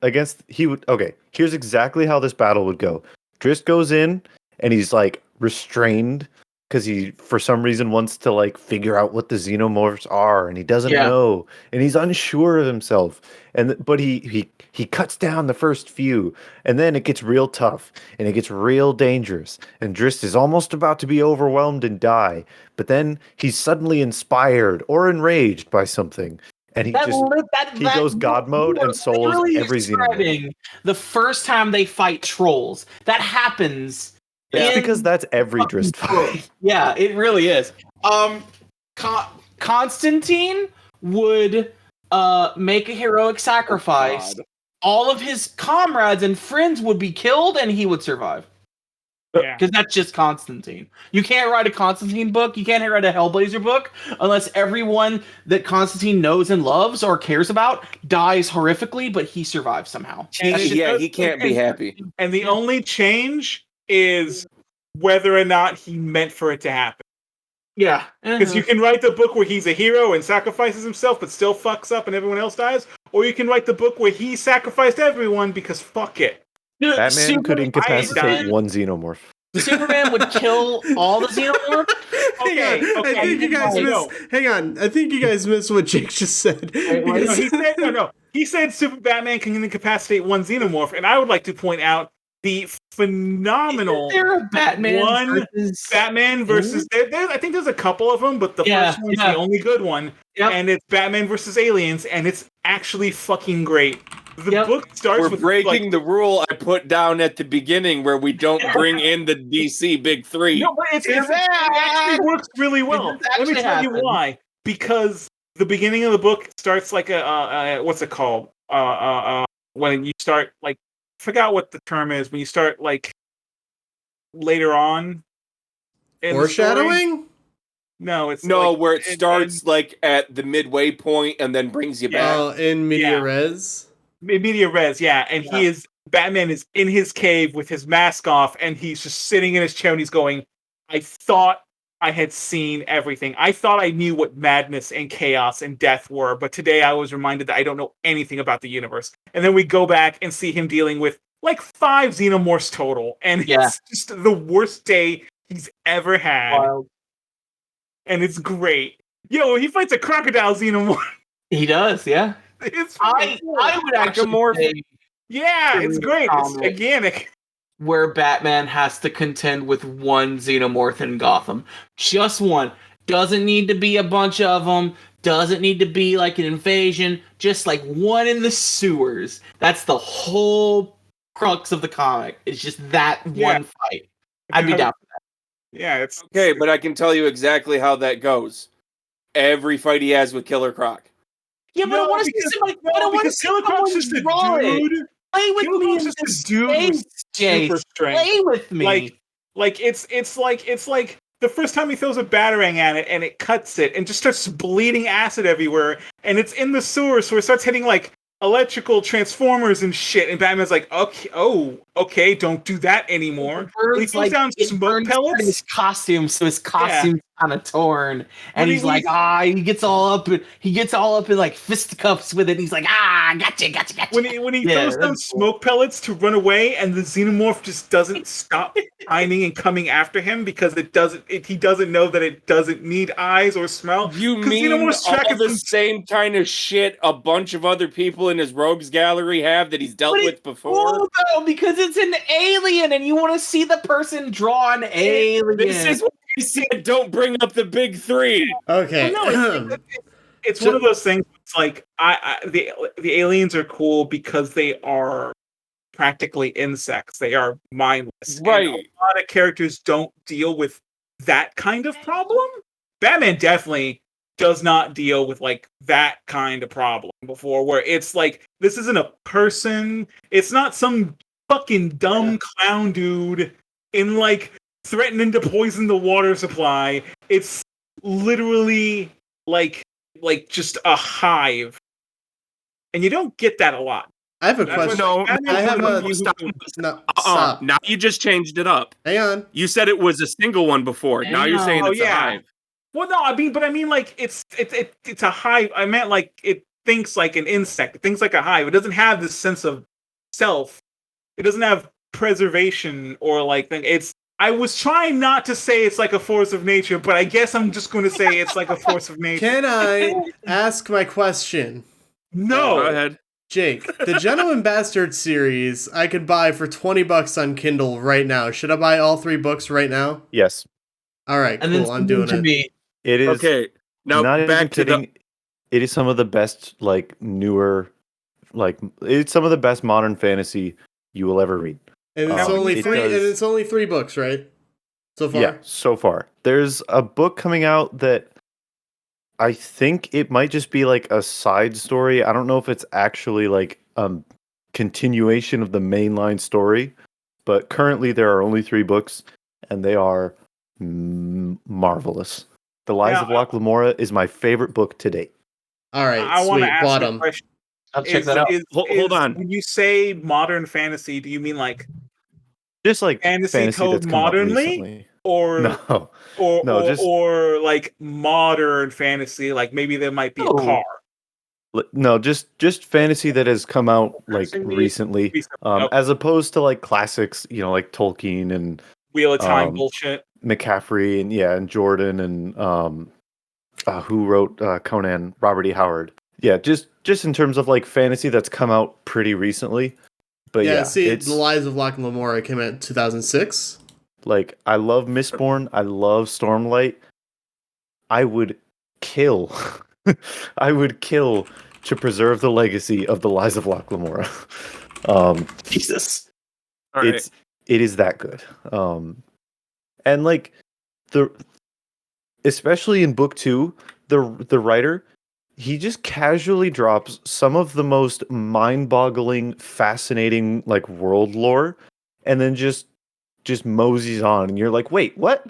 against. Okay, here's exactly how this battle would go. Dritz goes in and he's like restrained because he for some reason wants to like figure out what the xenomorphs are, and he doesn't know, and he's unsure of himself. But he cuts down the first few, and then it gets real tough, and it gets real dangerous, and Drizzt is almost about to be overwhelmed and die, but then he's suddenly inspired or enraged by something, and he goes God mode and solos every xenomorph. The first time they fight trolls, that happens It's because that's every Drizzt fight. Yeah, it really is. Constantine would make a heroic sacrifice. All of his comrades and friends would be killed, and he would survive. Yeah. Because that's just Constantine. You can't write a Constantine book, you can't write a Hellblazer book, unless everyone that Constantine knows and loves or cares about dies horrifically, but he survives somehow. He can't be happy. And the only change is whether or not he meant for it to happen. Yeah. Because you can write the book where he's a hero and sacrifices himself, but still fucks up and everyone else dies, or you can write the book where he sacrificed everyone because fuck it. Batman could incapacitate one Xenomorph. Superman would kill all the Xenomorphs. Hang on. I think you guys missed what Jake just said. He said Batman can incapacitate one Xenomorph, and I would like to point out the phenomenal Batman versus I think there's a couple of them, but the first one's the only good one, and it's Batman versus Aliens, and it's actually fucking great. The book starts with breaking the rule I put down at the beginning where we don't bring in the DC Big Three. No, but it actually works really well. Let me tell you why. Because the beginning of the book starts like a what's it called? When you start like, forgot what the term is, when you start like later on. Foreshadowing? No, it's where it starts like at the midway point and then brings you back. Oh, in media res. Media res, yeah, and Batman is in his cave with his mask off, and he's just sitting in his chair, and he's going, I thought I had seen everything. I thought I knew what madness and chaos and death were, but today I was reminded that I don't know anything about the universe. And then we go back and see him dealing with like 5 Xenomorphs total, and it's just the worst day he's ever had. Wild. And it's great. Yo, he fights a crocodile Xenomorph. He does, yeah. I would actually say, it's great. It's gigantic. Where Batman has to contend with one Xenomorph in Gotham. Just one. Doesn't need to be a bunch of them. Doesn't need to be like an invasion. Just like one in the sewers. That's the whole crux of the comic. It's just that one fight. I'd be down for that. Yeah, it's okay, but I can tell you exactly how that goes. Every fight he has with Killer Croc. Yeah, but I want to see somebody. Because Killer Croc's just a dude. Play with me in this space, Super strength. Play with me. It's like the first time he throws a batarang at it and it cuts it and just starts bleeding acid everywhere, and it's in the sewer, so it starts hitting like electrical transformers and shit, and Batman's like, okay, don't do that anymore. He throws down smoke pellets. His costume, so his costume's kind of torn, and he's like, he gets all up in like fisticuffs with it. And he's like, gotcha. When he throws down smoke pellets to run away, and the Xenomorph just doesn't stop pining and coming after him because he doesn't know that it doesn't need eyes or smell. You mean all the same kind of shit a bunch of other people in his rogues gallery have that he's dealt with before? Cool, though, because it's an alien, and you want to see the person draw an alien. This is what you said. Don't bring up the Big Three. Okay. It's one of those things. It's like the aliens are cool because they are practically insects. They are mindless. Right. And a lot of characters don't deal with that kind of problem. Batman definitely does not deal with like that kind of problem before, where it's like, this isn't a person. It's not some fucking dumb clown dude in like threatening to poison the water supply. It's literally like just a hive, and you don't get that a lot. I have a question. Stop. Now you just changed it up. Hang on. You said it was a single one before. Now you're saying it's a hive. Well, no, I mean, like it's a hive. I meant like it thinks like an insect. It thinks like a hive. It doesn't have this sense of self. It doesn't have preservation or like thing. I was trying not to say it's like a force of nature, but I guess I'm just going to say it's like a force of nature. Can I ask my question? No. Go ahead. Jake, the Gentleman Bastard series I could buy for $20 on Kindle right now. Should I buy all 3 books right now? Yes. All right, cool. I'm doing it. It is okay. Now back to it is some of the best it's some of the best modern fantasy you will ever read. And it's only three. And it's only 3 books, right? So far. Yeah, so far. There's a book coming out that I think it might just be like a side story. I don't know if it's actually like continuation of the mainline story, but currently there are only 3 books, and they are marvelous. The Lies of Locke Lamora is my favorite book to date. All right, I want to ask a question. I'll check that out. Hold on. When you say modern fantasy, do you mean like just like fantasy told modernly, or like modern fantasy? Like maybe there might be a car. No, just fantasy that has come out like recently, as opposed to like classics, like Tolkien and Wheel of Time bullshit, McCaffrey and Jordan and who wrote Conan, Robert E. Howard. Yeah, just in terms of like fantasy that's come out pretty recently. But see, The Lies of Locke Lamora came out in 2006. Like, I love Mistborn. I love Stormlight. I would kill. I would kill to preserve the legacy of The Lies of Locke Lamora. Jesus. It is that good. And like especially in book 2, the writer, he just casually drops some of the most mind-boggling, fascinating like world lore, and then just moseys on, and you're like, wait, what?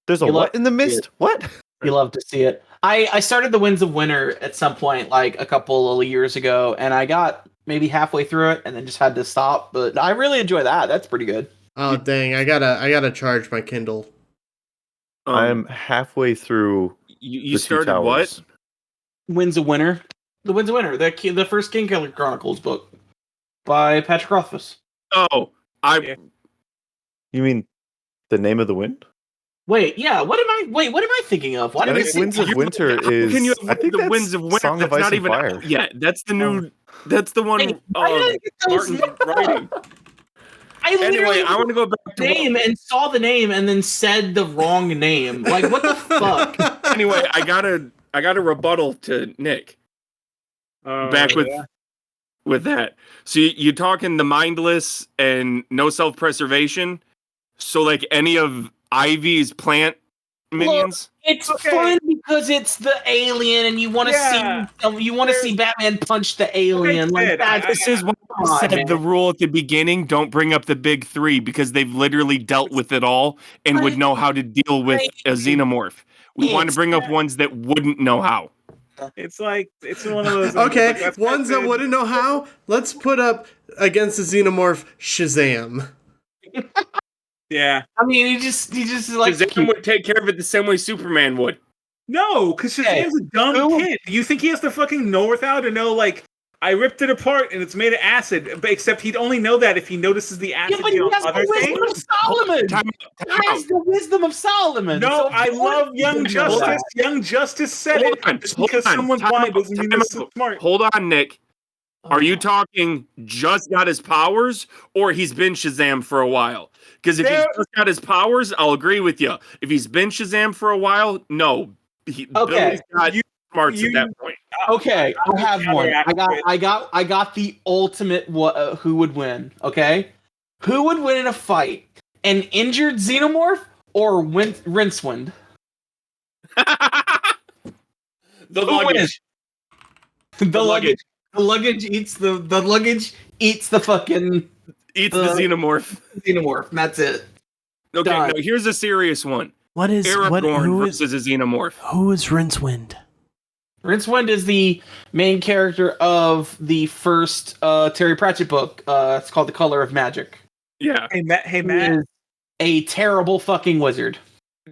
There's a what in the mist? What? You love to see it. I started The Winds of Winter at some point, like a couple of years ago, and I got maybe halfway through it, and then just had to stop. But I really enjoy that. That's pretty good. Oh dang! I gotta charge my Kindle. I'm halfway through. You started what? Winds of Winter. The Winds of Winter, the first Kingkiller Chronicles book by Patrick Rothfuss. Oh, You mean The Name of the Wind? Wait, yeah. What am I thinking of? I think Winds of Winter is. I think the that's Winds of Winter. Song of That's Ice not and even Fire. Yeah, that's the new. That's the one. Martin's writing. Anyway, I want to go back to name and saw the name and then said the wrong name. Like, what the fuck? Anyway, I got a rebuttal to Nick. Back with that. So you're talking the mindless and no self-preservation. So like any of Ivy's plant minions. Look, it's fun because it's the alien, and you want to see Batman punch the alien. This is what I said. The rule at the beginning: don't bring up the big 3 because they've literally dealt with it all and would know how to deal with a xenomorph. We want to bring up ones that wouldn't know how. It's one of those. Okay, ones that wouldn't know how. Let's put up against the xenomorph Shazam. Yeah, I mean, he just like Shazam would take care of it the same way Superman would. No, because Shazam's a dumb kid. You think he has to fucking know without to know? Like, I ripped it apart and it's made of acid. But except he'd only know that if he notices the acid. Yeah, but he has the wisdom of Solomon. He has the wisdom of Solomon. No, so I love Young Justice. Young Justice said just because someone's blind doesn't mean they're smart. Hold on, Nick. Are you talking just got his powers, or he's been Shazam for a while? Because if he's just got his powers, I'll agree with you. If he's been Shazam for a while, no. Billy's got smarts at that point. Okay, I have one. I got the ultimate who would win, okay? Who would win in a fight? An injured Xenomorph or Rincewind? The luggage. The luggage. The luggage eats the fucking the Xenomorph. Xenomorph. That's it. Okay, no, here's a serious one. What is Aragorn versus a Xenomorph? Who is Rincewind? Rincewind is the main character of the first Terry Pratchett book. It's called The Color of Magic. Yeah. Hey Matt. A terrible fucking wizard.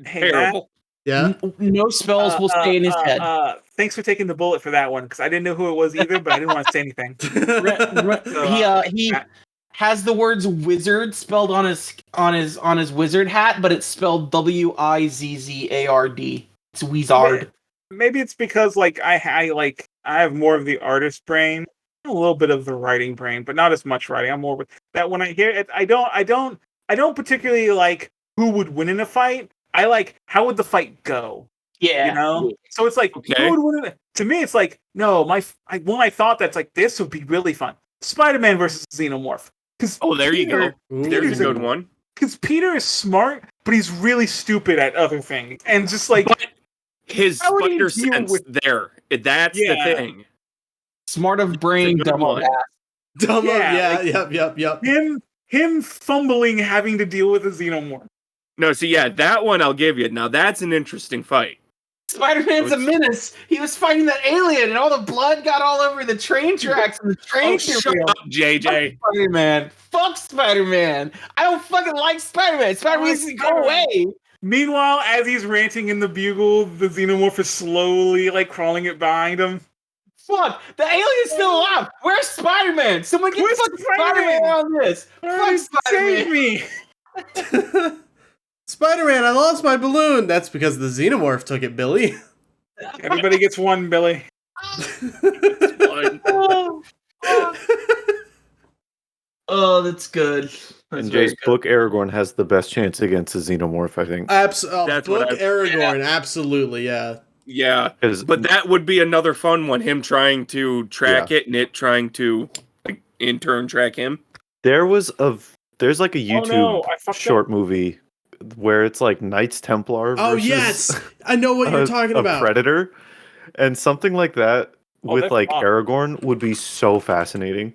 Terrible. Yeah. No spells will stay in his head. Thanks for taking the bullet for that one because I didn't know who it was either, but I didn't want to say anything. He has the words "wizard" spelled on his wizard hat, but it's spelled Wizzard. It's Wizard. Maybe it's because like I have more of the artist brain, a little bit of the writing brain, but not as much writing. I'm more with that when I hear it. I don't particularly like who would win in a fight. I like how would the fight go. Yeah, you know. So it's like who would win in it? To me, it's like no. When I thought that's like this would be really fun. Spider-Man versus Xenomorph. Oh, there you go. There's a good one. Because Peter is smart, but he's really stupid at other things, and just like but his spider sense there. That's the thing. Smart of brain, dumb of ass. Dumb of yep. Him fumbling, having to deal with a Xenomorph. No, so yeah, that one I'll give you. Now that's an interesting fight. Spider-Man's a menace. He was fighting that alien, and all the blood got all over the train tracks and the train. Shut up, JJ. Fuck Spider-Man. Fuck Spider-Man. I don't fucking like Spider-Man. Spider-Man needs to go away. Meanwhile, as he's ranting in the bugle, the Xenomorph is slowly like crawling it behind him. Fuck! The alien's still alive! Where's Spider-Man? Someone get fucking Spider-Man on this! Fuck Spider-Man! Save me! Spider-Man, I lost my balloon! That's because the Xenomorph took it, Billy. Everybody gets one, Billy. Oh, that's good. In Jay's book, Aragorn has the best chance against the Xenomorph, I think. Book Aragorn, absolutely, yeah. Yeah, but that would be another fun one, him trying to track it and it trying to, like, in turn, track him. There's like a YouTube short movie where it's like Knights Templar versus... Oh, yes! I know what you're talking about. Predator. And something like that with, like, Aragorn would be so fascinating.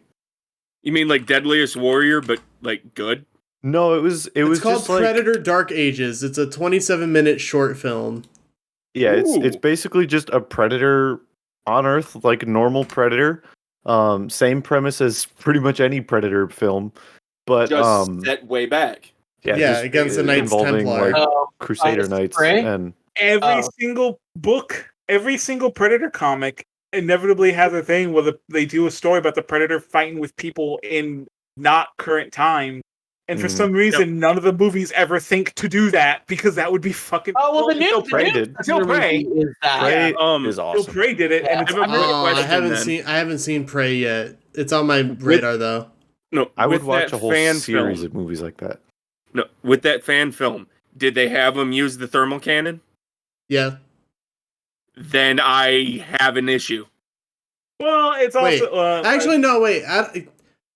You mean like Deadliest Warrior, but, like, good? No, it was called just Predator Dark Ages. It's a 27-minute short film. Yeah, it's basically just a predator on Earth, like a normal predator. Same premise as pretty much any Predator film, but just set way back. Yeah, against the Knights Templar, like, Crusader Knights, and every single book, every single Predator comic inevitably has a thing where they do a story about the Predator fighting with people in not current time. And for some reason, none of the movies ever think to do that because that would be fucking. Oh well, the new Prey did. Still Prey is that. Prey is awesome. Still Prey did it, and I haven't seen Prey yet. It's on my radar though. No, I would watch a whole series of movies like that. No, with that fan film, did they have them use the thermal cannon? Yeah. Then I have an issue. Well, it's also actually no. Wait,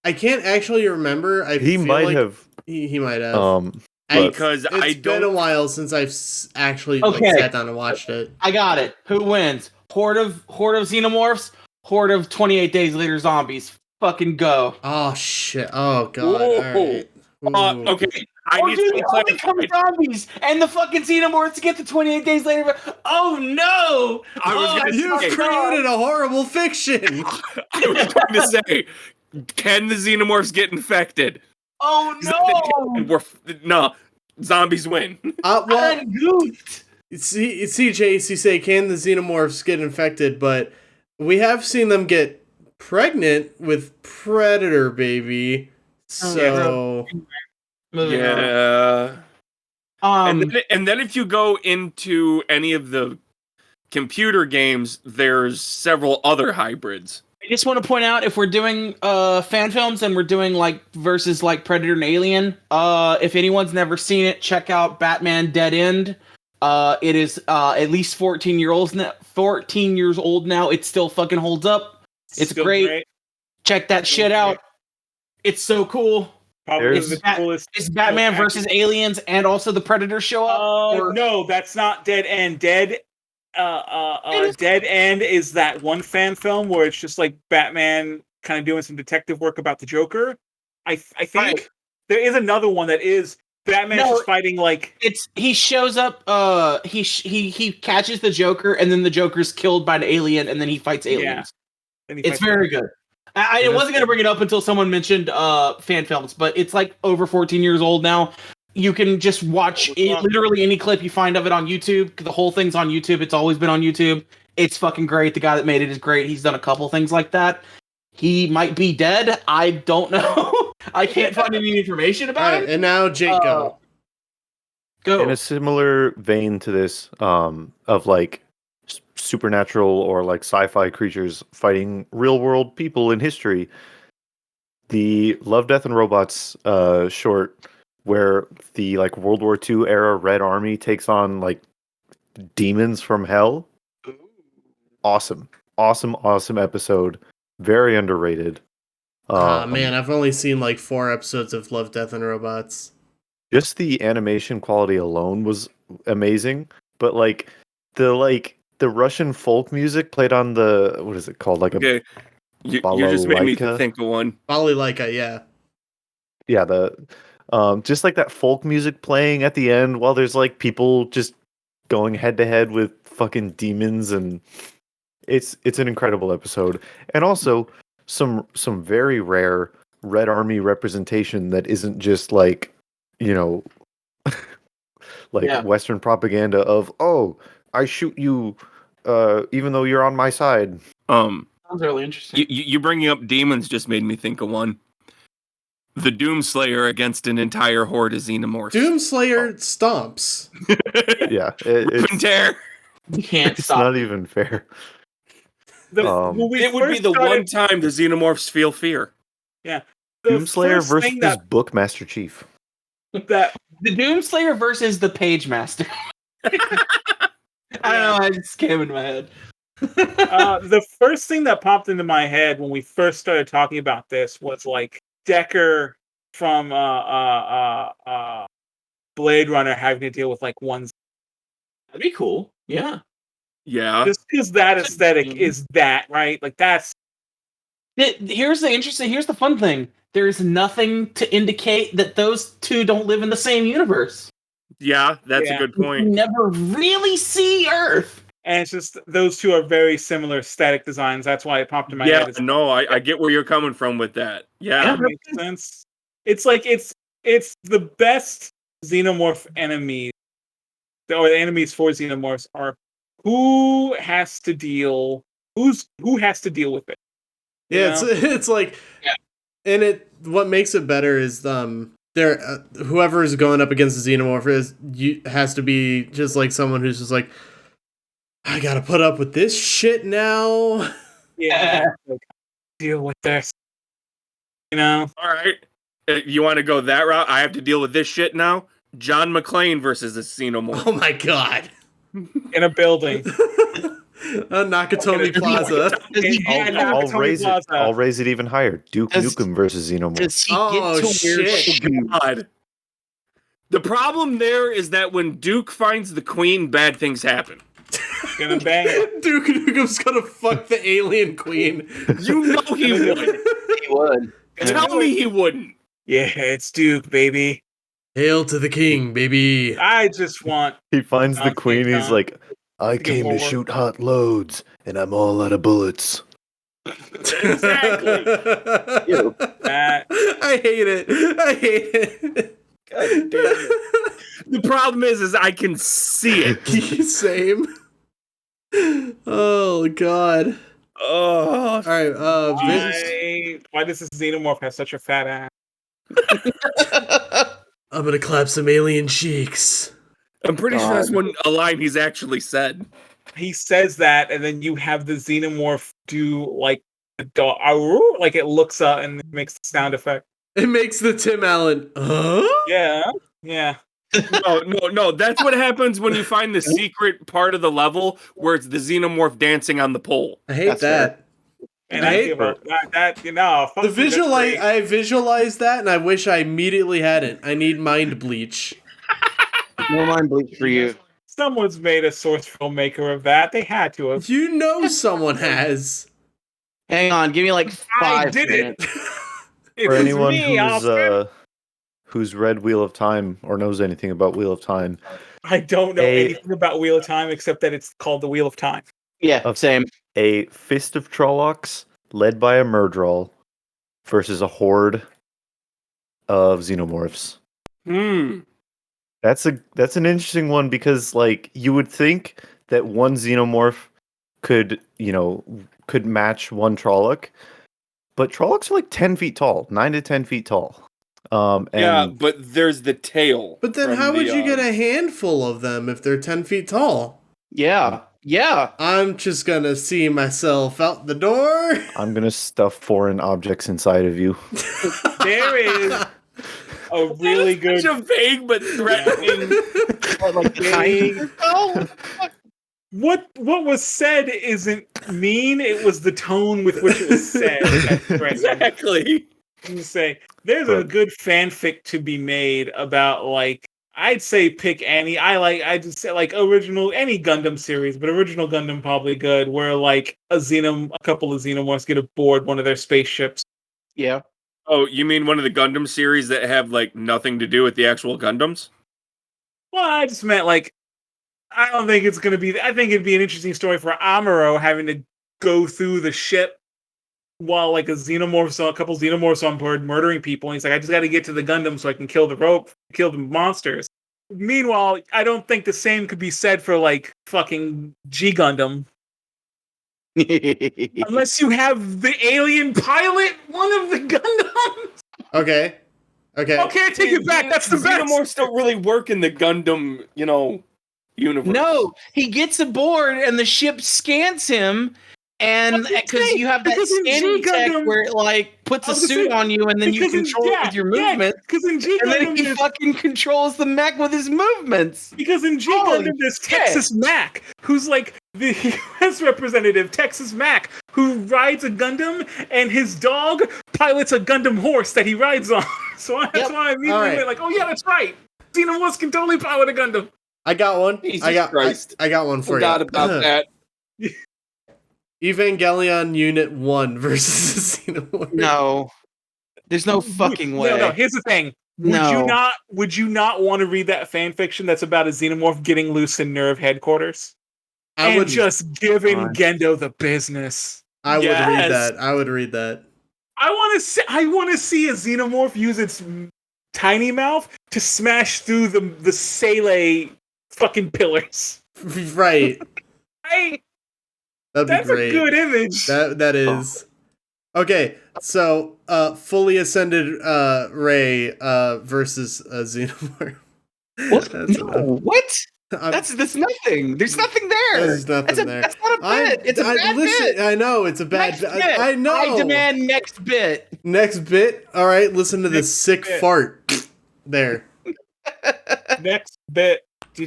I can't actually remember. He might have. He might have. Because it's been a while since I've actually sat down and watched it. I got it. Who wins? Horde of Xenomorphs? Horde of 28 Days Later Zombies? Fucking go. Oh shit. Oh god. All right. Okay. I need to become zombies and the fucking Xenomorphs get to 28 days later. Oh no! You've created a horrible fiction. I was going to say, can the Xenomorphs get infected? Oh no! Zombies win. CJ, say, can the Xenomorphs get infected? But we have seen them get pregnant with Predator, baby. So yeah. And then if you go into any of the computer games, there's several other hybrids. I just want to point out, if we're doing fan films and we're doing like versus like Predator and Alien, if anyone's never seen it, check out Batman Dead End. It is at least 14 years old now. It still fucking holds up. It's still great. Check that shit out. It's so cool. It's Batman versus aliens, and also the Predators show up. No, that's not Dead End. Dead End is that one fan film where it's just like Batman kind of doing some detective work about the Joker. I think there is another one that is Batman just fighting like he shows up. He catches the Joker, and then the Joker's killed by an alien, and then he fights aliens. Yeah. It's very good. I wasn't going to bring it up until someone mentioned fan films, but it's like over 14 years old now. You can just watch literally any clip you find of it on YouTube. The whole thing's on YouTube. It's always been on YouTube. It's fucking great. The guy that made it is great. He's done a couple things like that. He might be dead. I don't know. I can't find any information about it. And now Jake, go. In a similar vein to this, of like supernatural or like sci-fi creatures fighting real-world people in history, the Love, Death, and Robots short, where the like World War II era Red Army takes on like demons from hell. Awesome episode. Very underrated. Man, I've only seen like 4 episodes of Love, Death, and Robots. Just the animation quality alone was amazing, but the Russian folk music played on the, what is it called? Like a you just made me think of one. Balalaika, yeah. Yeah, just like that folk music playing at the end while there's like people just going head to head with fucking demons, and it's an incredible episode. And also some very rare Red Army representation that isn't just like, Western propaganda of, oh, I shoot you even though you're on my side. Sounds really interesting. You bringing up demons just made me think of one. The Doomslayer against an entire horde of Xenomorphs. Doomslayer stomps. Yeah, You can't it's stop. not even fair. It would be the one time the Xenomorphs feel fear. Yeah. Doomslayer versus Bookmaster Chief. The Doomslayer versus the Page Master. I don't know, I just came in my head. The first thing that popped into my head when we first started talking about this was like Decker from Blade Runner having to deal with like one. That'd be cool. Yeah. Yeah. Just because that aesthetic is that, right? Like that's. Here's the fun thing. There's nothing to indicate that those two don't live in the same universe. Yeah, that's a good point. You never really see Earth. And it's just those two are very similar aesthetic designs. That's why it popped in my head. Yeah, no, I get where you're coming from with that. Yeah, that makes sense. It's like it's the best Xenomorph enemies, or the enemies for Xenomorphs are who has to deal with it. Yeah, it's like, and what makes it better is whoever is going up against the Xenomorph has to be just like someone who's just like, I gotta put up with this shit now. Yeah, deal with this. All right, you want to go that route? I have to deal with this shit now. John McClane versus the Xenomorph. Oh my god! In a building. Nakatomi Plaza. I'll raise it even higher. Duke Nukem versus Xenomorph. Does he get to God. The problem there is that when Duke finds the queen, bad things happen. Gonna bang it. Duke Nukem's gonna fuck the alien queen. You know he would. He would. Tell me he wouldn't. Yeah, it's Duke, baby. Hail to the king, baby. I just want. He finds the queen. He's like, I came to shoot hot loads, and I'm all out of bullets. Exactly. I hate it. God damn it. The problem is I can see it. Same. Oh god. Oh. All right. Why does this Xenomorph have such a fat ass? I'm gonna clap some alien cheeks. I'm pretty sure that's a line he's actually said. He says that, and then you have the Xenomorph do like a dog, like it looks up and makes the sound effect. It makes the Tim Allen. Yeah. No. That's what happens when you find the secret part of the level where it's the Xenomorph dancing on the pole. I hate that. And I give up that. I visualized that, and I wish I immediately hadn't. I need mind bleach. No mind bleach for you. Someone's made a source filmmaker of that. They had to have. You know someone has. Hang on, give me like 5 minutes. For anyone who's read Wheel of Time or knows anything about Wheel of Time, I don't know anything about Wheel of Time except that it's called the Wheel of Time. Yeah, same. A fist of Trollocs led by a Murdral versus a horde of Xenomorphs. That's an interesting one because, like, you would think that one Xenomorph could match one Trolloc, but Trollocs are like 10 feet tall, 9 to 10 feet tall. But there's the tail. But then how would you get a handful of them if they're 10 feet tall? Yeah. I'm just gonna see myself out the door. I'm gonna stuff foreign objects inside of you. There is a really good, such a vague but threatening. What was said isn't mean. It was the tone with which it was said. Exactly. I'm just saying, there's a good fanfic to be made about like I'd say pick any. I'd just say like original any Gundam series, but original Gundam probably good. Where like a couple of Xenomorphs get aboard one of their spaceships. Yeah. Oh, you mean one of the Gundam series that have like nothing to do with the actual Gundams? Well, I just meant like I don't think it's gonna be. I think it'd be an interesting story for Amuro having to go through the ship while like a couple xenomorphs on board murdering people. And he's like, I just got to get to the Gundam so I can kill the monsters. Meanwhile, I don't think the same could be said for like fucking G Gundam. Unless you have the alien pilot one of the Gundams. Okay. Okay, I take it back. That's the best. Xenomorphs don't really work in the Gundam, universe. No, he gets aboard and the ship scans him. And because you have that scanning tech where it like puts a suit on you and then you control it with your movement. Because in G Gundam, and then he fucking controls the mech with his movements. Because in G Gundam, there's Texas Mac, who's like the US representative, Texas Mac, who rides a Gundam, and his dog pilots a Gundam horse that he rides on. So that's why I immediately went like, oh yeah, that's right. Xenomorphs can totally pilot a Gundam. I got one. Christ. I got one for Forgot about that. Evangelion Unit 1 versus Xenomorph. No. There's no fucking way. No, here's the thing. Would you not want to read that fan fiction that's about a Xenomorph getting loose in Nerve headquarters? I would just giving Gendo the business. I would read that. I would read that. I want to see a Xenomorph use its tiny mouth to smash through the Sele fucking pillars. Right. That's great. A good image. That is. Okay, so fully ascended Ray versus Xenomorph. What? What? That's nothing. There's nothing there. There's nothing there. That's not a bit. It's a bad bit. I know it's a bad bit. I know. I demand next bit. Next bit. All right. Listen to this sick fart. There. Next bit.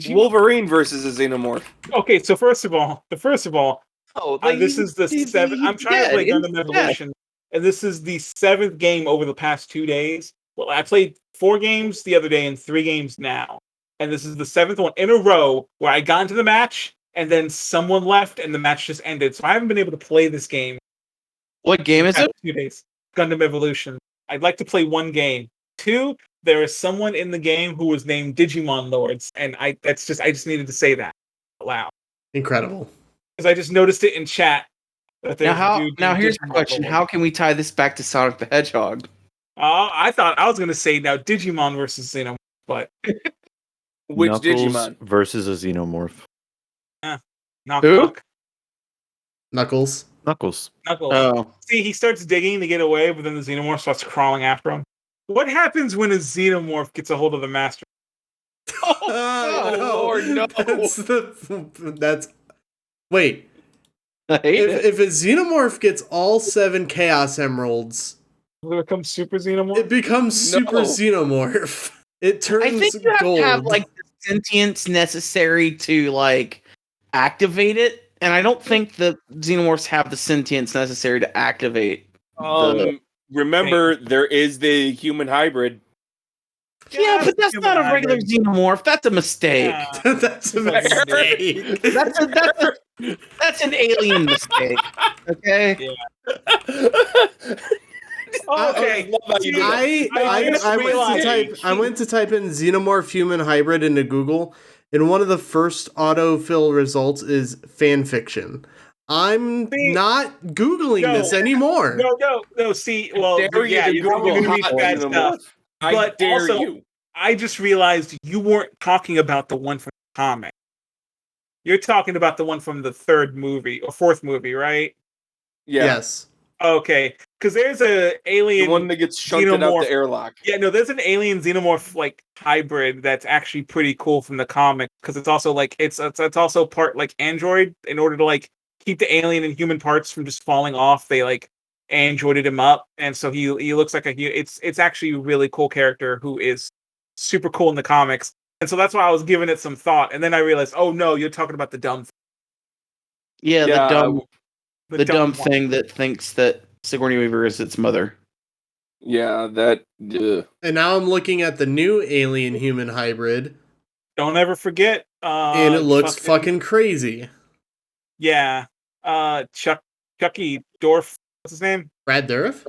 Wolverine versus a Xenomorph. Okay, so first of all, this is the 7th. I'm trying to play Gundam Evolution, and this is the 7th game over the past 2 days. Well, I played 4 games the other day and 3 games now, and this is the 7th one in a row where I got into the match and then someone left and the match just ended. So I haven't been able to play this game. What game is it? 2 days. Gundam Evolution. I'd like to play 1 game. 2, there is someone in the game who was named Digimon Lords, and I just needed to say that out loud. Incredible. Because I just noticed it in chat. Now here's the question: how can we tie this back to Sonic the Hedgehog? I thought I was going to say now Digimon versus Xenomorph, but which Knuckles Digimon versus a Xenomorph? Knuckles. Oh, see, he starts digging to get away, but then the Xenomorph starts crawling after him. What happens when a Xenomorph gets a hold of the Master? Lord, no! That's wait. If a Xenomorph gets all 7 Chaos Emeralds, will it become Super Xenomorph? It becomes Super Xenomorph. It turns gold. I think you have to have like the sentience necessary to like activate it, and I don't think the Xenomorphs have the sentience necessary to activate. Remember, there is the human hybrid. Yeah, but that's not a regular Xenomorph. That's a mistake. Yeah. That's a mistake. That's an alien mistake. Okay. Yeah. Okay. I went to type in Xenomorph human hybrid into Google, and one of the first autofill results is fan fiction. I'm not Googling this anymore. No. See, well, yeah, you're going to read bad stuff. But also, I just realized you weren't talking about the one from the comic. You're talking about the one from the 3rd movie or 4th movie, right? Yeah. Yes. Okay, because there's a alien. The one that gets shunted out the airlock. Yeah, no, there's an alien Xenomorph like hybrid that's actually pretty cool from the comic because it's also like it's also part like android. In order to like keep the alien and human parts from just falling off, they like androided him up, and so he looks like it's actually a really cool character who is super cool in the comics, and so that's why I was giving it some thought, and then I realized, oh no, you're talking about the dumb. The dumb. The dumb one. thing that thinks that Sigourney Weaver is its mother. Yeah, that. And now I'm looking at the new alien human hybrid, Don't ever forget. and it looks fucking crazy. Yeah. Chucky Dorf. What's his name? Brad Dourif?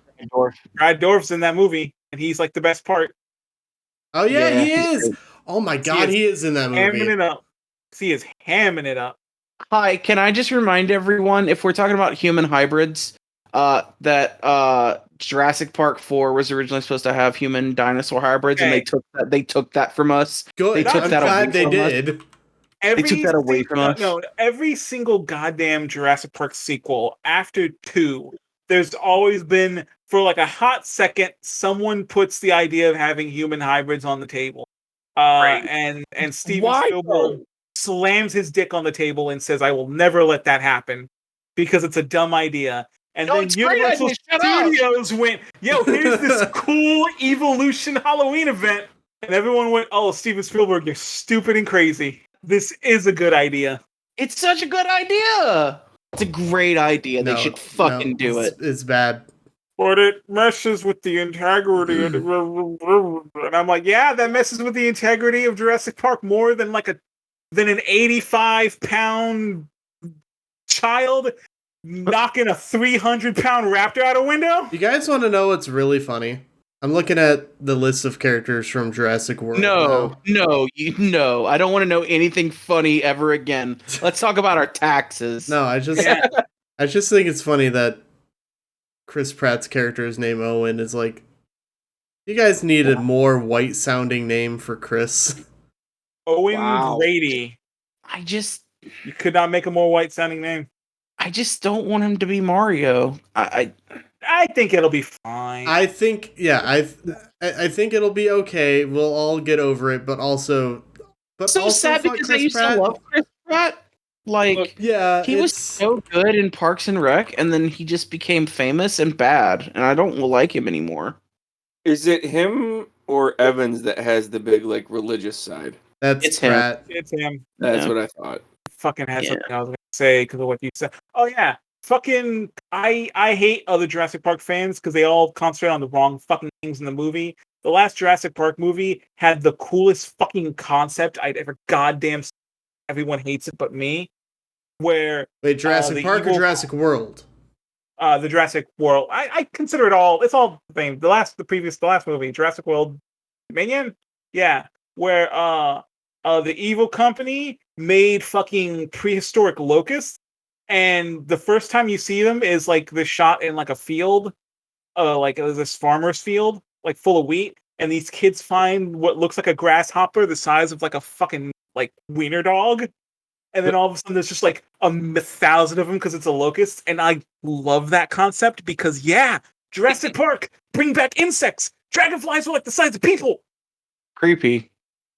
Brad Dorf's in that movie, and he's like the best part. Oh yeah, Yeah, he is. Oh my god, he is in that movie. Hamming it up. He is hamming it up. Hi, can I just remind everyone, if we're talking about human hybrids, that Jurassic Park 4 was originally supposed to have human dinosaur hybrids, and they took that from us. Good. They took I'm that glad away they from us. did. They took that away from us. No, every single goddamn Jurassic Park sequel after 2, there's always been, for like a hot second, someone puts the idea of having human hybrids on the table. And Steven Spielberg slams his dick on the table and says, "I will never let that happen because it's a dumb idea." And then Universal Studios went, "Yo, here's this cool Evolution Halloween event," and everyone went, "Oh, Steven Spielberg, you're stupid and crazy. This is a good idea." It's such a good idea. It's a great idea. They should fucking do it. It's bad. But it messes with the integrity. And I'm like, yeah, that messes with the integrity of Jurassic Park more than an 85-pound child knocking a 300-pound raptor out a window. You guys want to know what's really funny? I'm looking at the list of characters from Jurassic World. No. I don't want to know anything funny ever again. Let's talk about our taxes. No, I just think it's funny that Chris Pratt's character's name Owen is like, you guys need a more white-sounding name for Chris. Owen Grady. You could not make a more white-sounding name. I just don't want him to be Mario. I think it'll be fine. I think it'll be okay. We'll all get over it, but also sad because I used to love Chris Pratt. He was so good in Parks and Rec, and then he just became famous and bad, and I don't like him anymore. Is it him or Evans that has the big religious side? It's Pratt. It's him. That's what I thought. Fucking had something I was gonna say because of what you said. Oh yeah, fucking I hate other Jurassic Park fans because they all concentrate on the wrong fucking things in the movie. The last Jurassic Park movie had the coolest fucking concept I'd ever goddamn seen. Everyone hates it but me. Wait, Jurassic Park or Jurassic World? The Jurassic World. I consider it all. It's all the same. The last movie, Jurassic World Dominion. Yeah, where the evil company made fucking prehistoric locusts, and the first time you see them is the shot in a field, this farmer's field, full of wheat, and these kids find what looks like a grasshopper the size of a fucking wiener dog. And then all of a sudden, there's just 1,000 of them because it's a locust, and I love that concept because Jurassic Park, bring back insects. Dragonflies are the size of people. Creepy.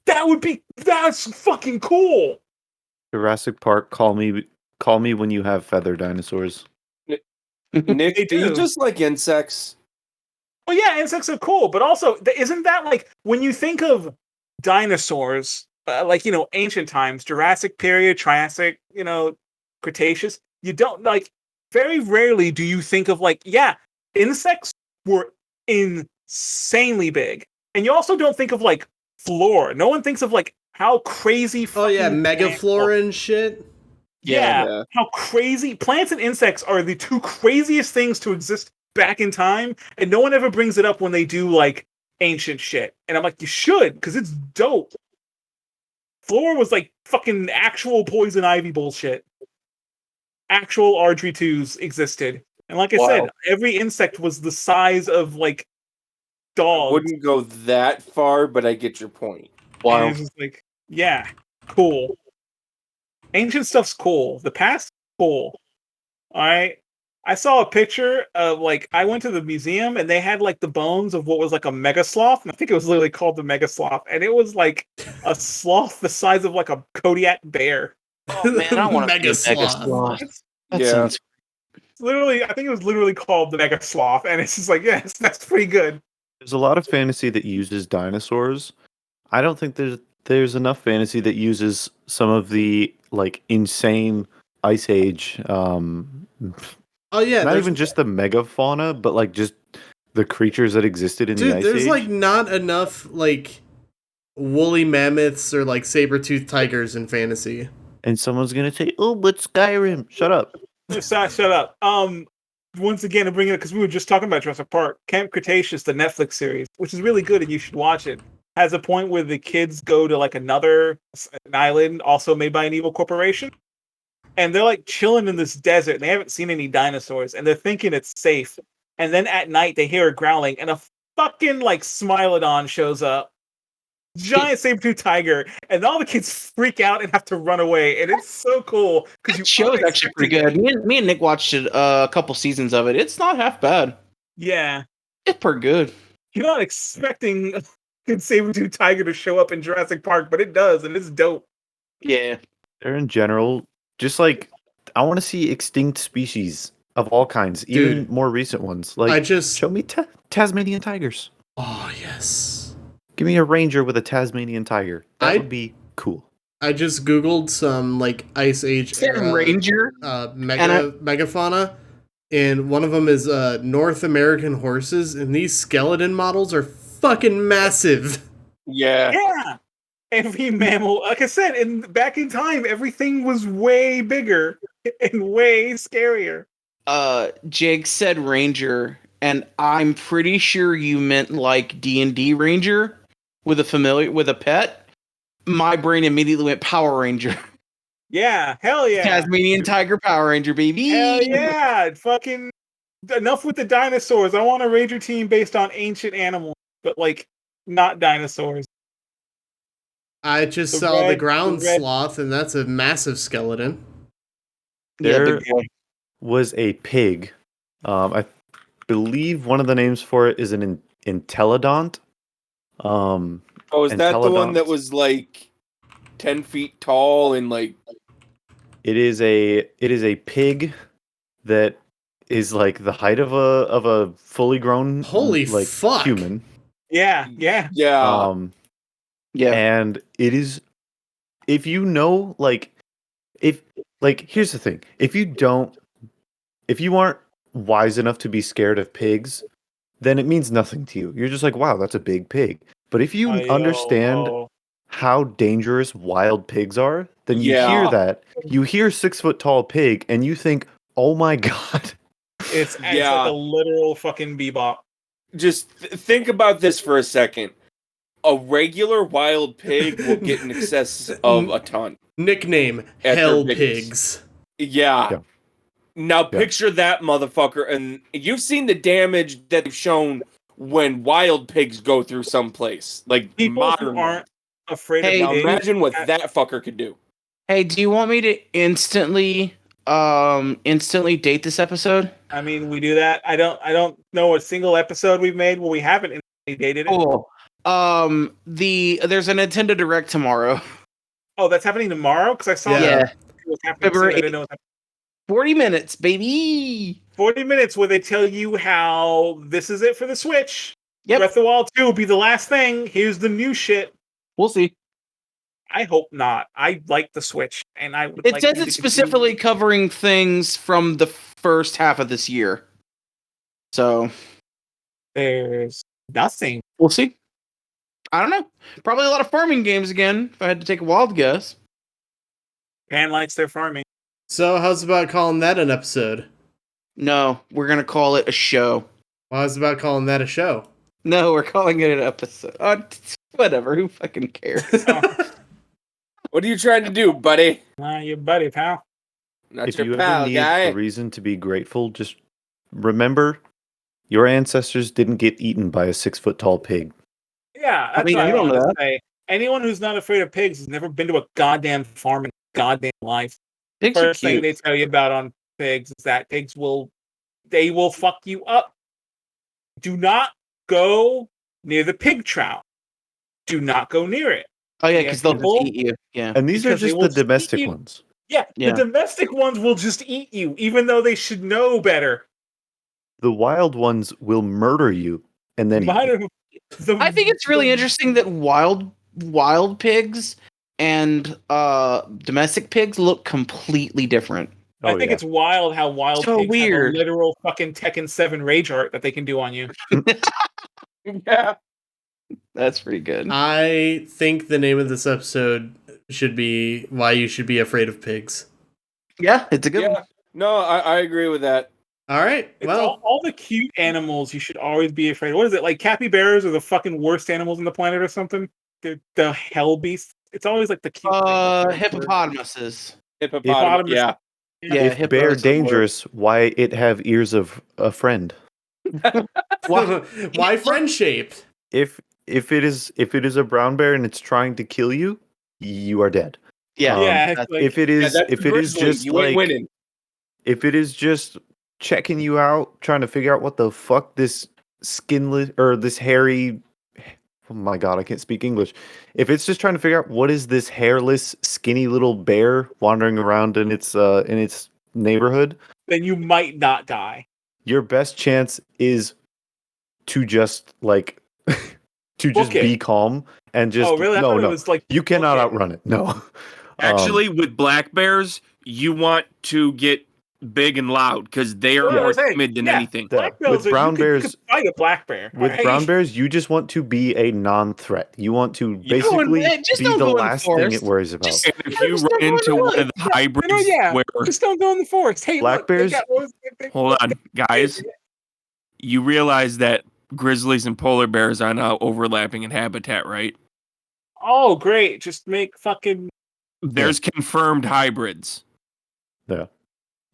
That's fucking cool. Jurassic Park, call me when you have feather dinosaurs. Nick, do you just like insects? Well, yeah, insects are cool, but also isn't that when you think of dinosaurs? Ancient times, Jurassic period, Triassic, Cretaceous, you don't very rarely do you think of insects were insanely big. And you also don't think of flora. No one thinks of how crazy megaflora and shit. Yeah. How crazy plants and insects are the two craziest things to exist back in time, and no one ever brings it up when they do ancient shit. And I'm you should, because it's dope. Flora was fucking actual poison ivy bullshit. Actual R32s existed. And I said, every insect was the size of dogs. I wouldn't go that far, but I get your point. Wow. And it's just cool. Ancient stuff's cool. The past, cool. Alright. I saw a picture of I went to the museum and they had the bones of what was a mega sloth, and I think it was literally called the mega sloth, and it was a sloth the size of a Kodiak bear. Oh man, I want a mega sloth. That sounds literally. I think it was literally called the mega sloth, and it's just yes, that's pretty good. There's a lot of fantasy that uses dinosaurs. I don't think there's enough fantasy that uses some of the insane Ice Age Oh yeah, not even just the megafauna, but like just the creatures that existed in the Ice there's Age. like not enough like woolly mammoths or like saber-toothed tigers in fantasy. And someone's gonna say, "Oh, but Skyrim." Shut up. Shut up. Once again, to bring it because we were just talking about Jurassic Park, Camp Cretaceous, the Netflix series, which is really good and you should watch it, has a point where the kids go to like an island also made by an evil corporation, and they're like chilling in this desert. And they haven't seen any dinosaurs, and they're thinking it's safe. And then at night they hear a growling, and a fucking like Smilodon shows up. Giant saber-tooth tiger, and all the kids freak out and have to run away, and it's so cool because That show is actually pretty good. Me and Nick watched it a couple seasons of it. It's not half bad. Yeah, it's pretty good. You're not expecting a good saber-tooth tiger to show up in Jurassic Park, but it does, and it's dope. Yeah, they're in general just like I want to see extinct species of all kinds, even more recent ones. Like, show me Tasmanian tigers. Oh yes. Give me a ranger with a Tasmanian tiger. That would be cool. I just googled some like Ice Age era ranger megafauna, and one of them is North American horses, and these skeleton models are fucking massive. Yeah. Every mammal, like I said, back in time, everything was way bigger and way scarier. Jake said ranger, and I'm pretty sure you meant like D&D ranger. With a pet, my brain immediately went Power Ranger. Yeah, hell yeah. Tasmanian Tiger Power Ranger, baby. Hell yeah. Fucking enough with the dinosaurs. I want a Ranger team based on ancient animals, but like not dinosaurs. I just saw the ground sloth, and that's a massive skeleton. There was a pig. I believe one of the names for it is an Intellidont. Is that the one that was like 10 feet tall and like? It is a pig that is like the height of a fully grown fuck human. Yeah. And it is, if you know, here's the thing: if you aren't wise enough to be scared of pigs, then it means nothing to you. You're just like, wow, that's a big pig. But if you understand how dangerous wild pigs are, then you hear that. You hear 6 foot tall pig, and you think, oh my god. It's like a literal fucking bebop. Just think about this for a second. A regular wild pig will get in excess of a ton. Nickname, Hell Pigs. Yeah. Now picture that motherfucker, and you've seen the damage that they've shown when wild pigs go through someplace. Like people modern who aren't afraid of now imagine what that fucker could do. Hey, do you want me to instantly date this episode? I mean, we do that. I don't know a single episode we've made where we haven't instantly dated it. Cool. There's a Nintendo Direct tomorrow. Oh, that's happening tomorrow? Because I saw that. It was happening soon. I didn't know it was happening. 40 minutes, baby. 40 minutes where they tell you how this is it for the Switch. Yep. Breath of the Wild 2 will be the last thing. Here's the new shit. We'll see. I hope not. I like the Switch, and I would. It says it's specifically covering things from the first half of this year. So there's nothing. We'll see. I don't know. Probably a lot of farming games again. If I had to take a wild guess. Pan likes their farming. So, how's about calling that an episode? No, we're gonna call it a show. Well, how's about calling that a show? No, we're calling it an episode. Whatever. Who fucking cares? What are you trying to do, buddy? Your buddy, pal. Not if your you pal, ever need guy. a reason to be grateful, just remember your ancestors didn't get eaten by a 6 foot tall pig. Yeah, that's what I don't want to say. Anyone who's not afraid of pigs has never been to a goddamn farm in goddamn life. Pigs First thing they tell you about on pigs is that pigs will fuck you up. Do not go near the pig trough. Do not go near it. Oh yeah, because they'll just eat you. Yeah, and these are just the domestic ones. Yeah, the domestic ones will just eat you, even though they should know better. The wild ones will murder you and then eat you. I think it's really interesting that wild pigs and domestic pigs look completely different. I think it's wild how wild So pigs weird. have a literal fucking Tekken 7 rage art that they can do on you. Yeah. That's pretty good. I think the name of this episode should be Why You Should Be Afraid of Pigs. Yeah, it's a good one. No, I agree with that. All right. It's Well, all the cute animals you should always be afraid of. What is it? Like capybaras are the fucking worst animals on the planet or something? They're the hell beasts. It's always like the cute Hippopotamuses. Hippopotamus. Yeah. Yeah, If bear hippos are dangerous, why it have ears of a friend? why friend shaped? If it is a brown bear and it's trying to kill you, you are dead. Yeah. Yeah. Like, If it is just you ain't like winning. if it is just checking you out, trying to figure out what the fuck this skinless or this hairy, oh my god, I can't speak English. If it's just trying to figure out what is this hairless, skinny little bear wandering around in its neighborhood, then you might not die. your best chance is to just like to just be calm and just really? no. It was like You cannot outrun it. No. Actually, with black bears, you want to get big and loud because they are more timid than anything. With brown bears, you could fight a black bear. With brown bears, you just want to be a non-threat. You want to basically be the last thing it worries about. And if you run into one of the hybrids, where just don't go in the forest. Hey, black bears. Hold on, guys. You realize that grizzlies and polar bears are now overlapping in habitat, right? Oh, great! Just make fucking. There's confirmed hybrids. Yeah.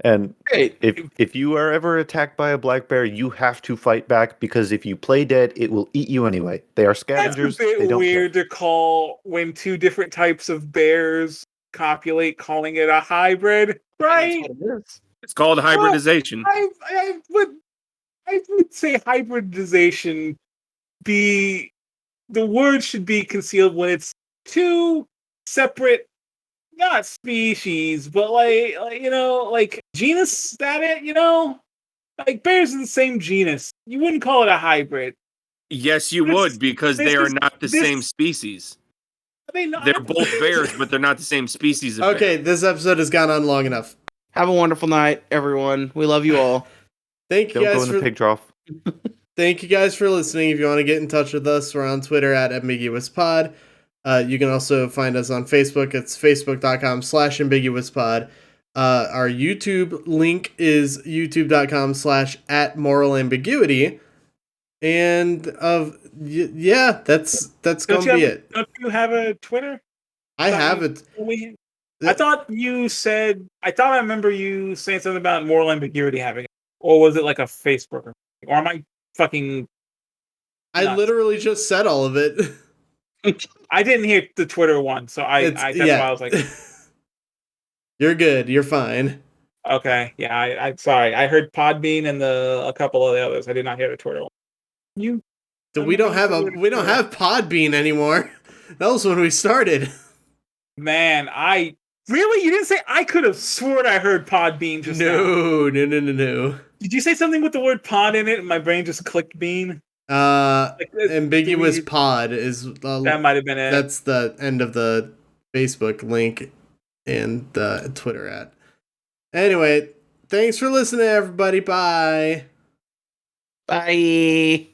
And if you are ever attacked by a black bear, you have to fight back because if you play dead, it will eat you anyway. They are scavengers. That's a bit weird to call when two different types of bears copulate, calling it a hybrid, right? It's called hybridization. I would say hybridization the word should be concealed when it's two separate, not species, but like genus. Is that it? Like bears are the same genus. You wouldn't call it a hybrid. Yes, you would because they are not the same species. They're both bears, but they're not the same species of Okay, this episode has gone on long enough. Have a wonderful night, everyone. We love you all. Thank you Don't guys go in the pig trough. Thank you guys for listening. If you want to get in touch with us, we're on Twitter at AmbiguousPod. You can also find us on Facebook. It's facebook.com/AmbiguousPod. Our YouTube link is youtube.com/@moralambiguity. And yeah, that's gonna be it. Don't you have a Twitter? I have it. I thought I remember you saying something about moral ambiguity having it. Or was it like a Facebook? Or am I fucking nuts? I literally just said all of it. I didn't hear the Twitter one, so that's why I was like, you're good. You're fine. Okay, yeah, I'm sorry. I heard Podbean and a couple of the others. I did not hear the Twitter one. We don't have Podbean anymore. That was when we started. Man, you didn't say. I could have sworn I heard Podbean just now. No. Did you say something with the word pod in it, and my brain just clicked bean? Ambiguous pod is that might have been it. That's the end of the Facebook link and the Twitter ad. Anyway, thanks for listening, everybody. Bye. Bye.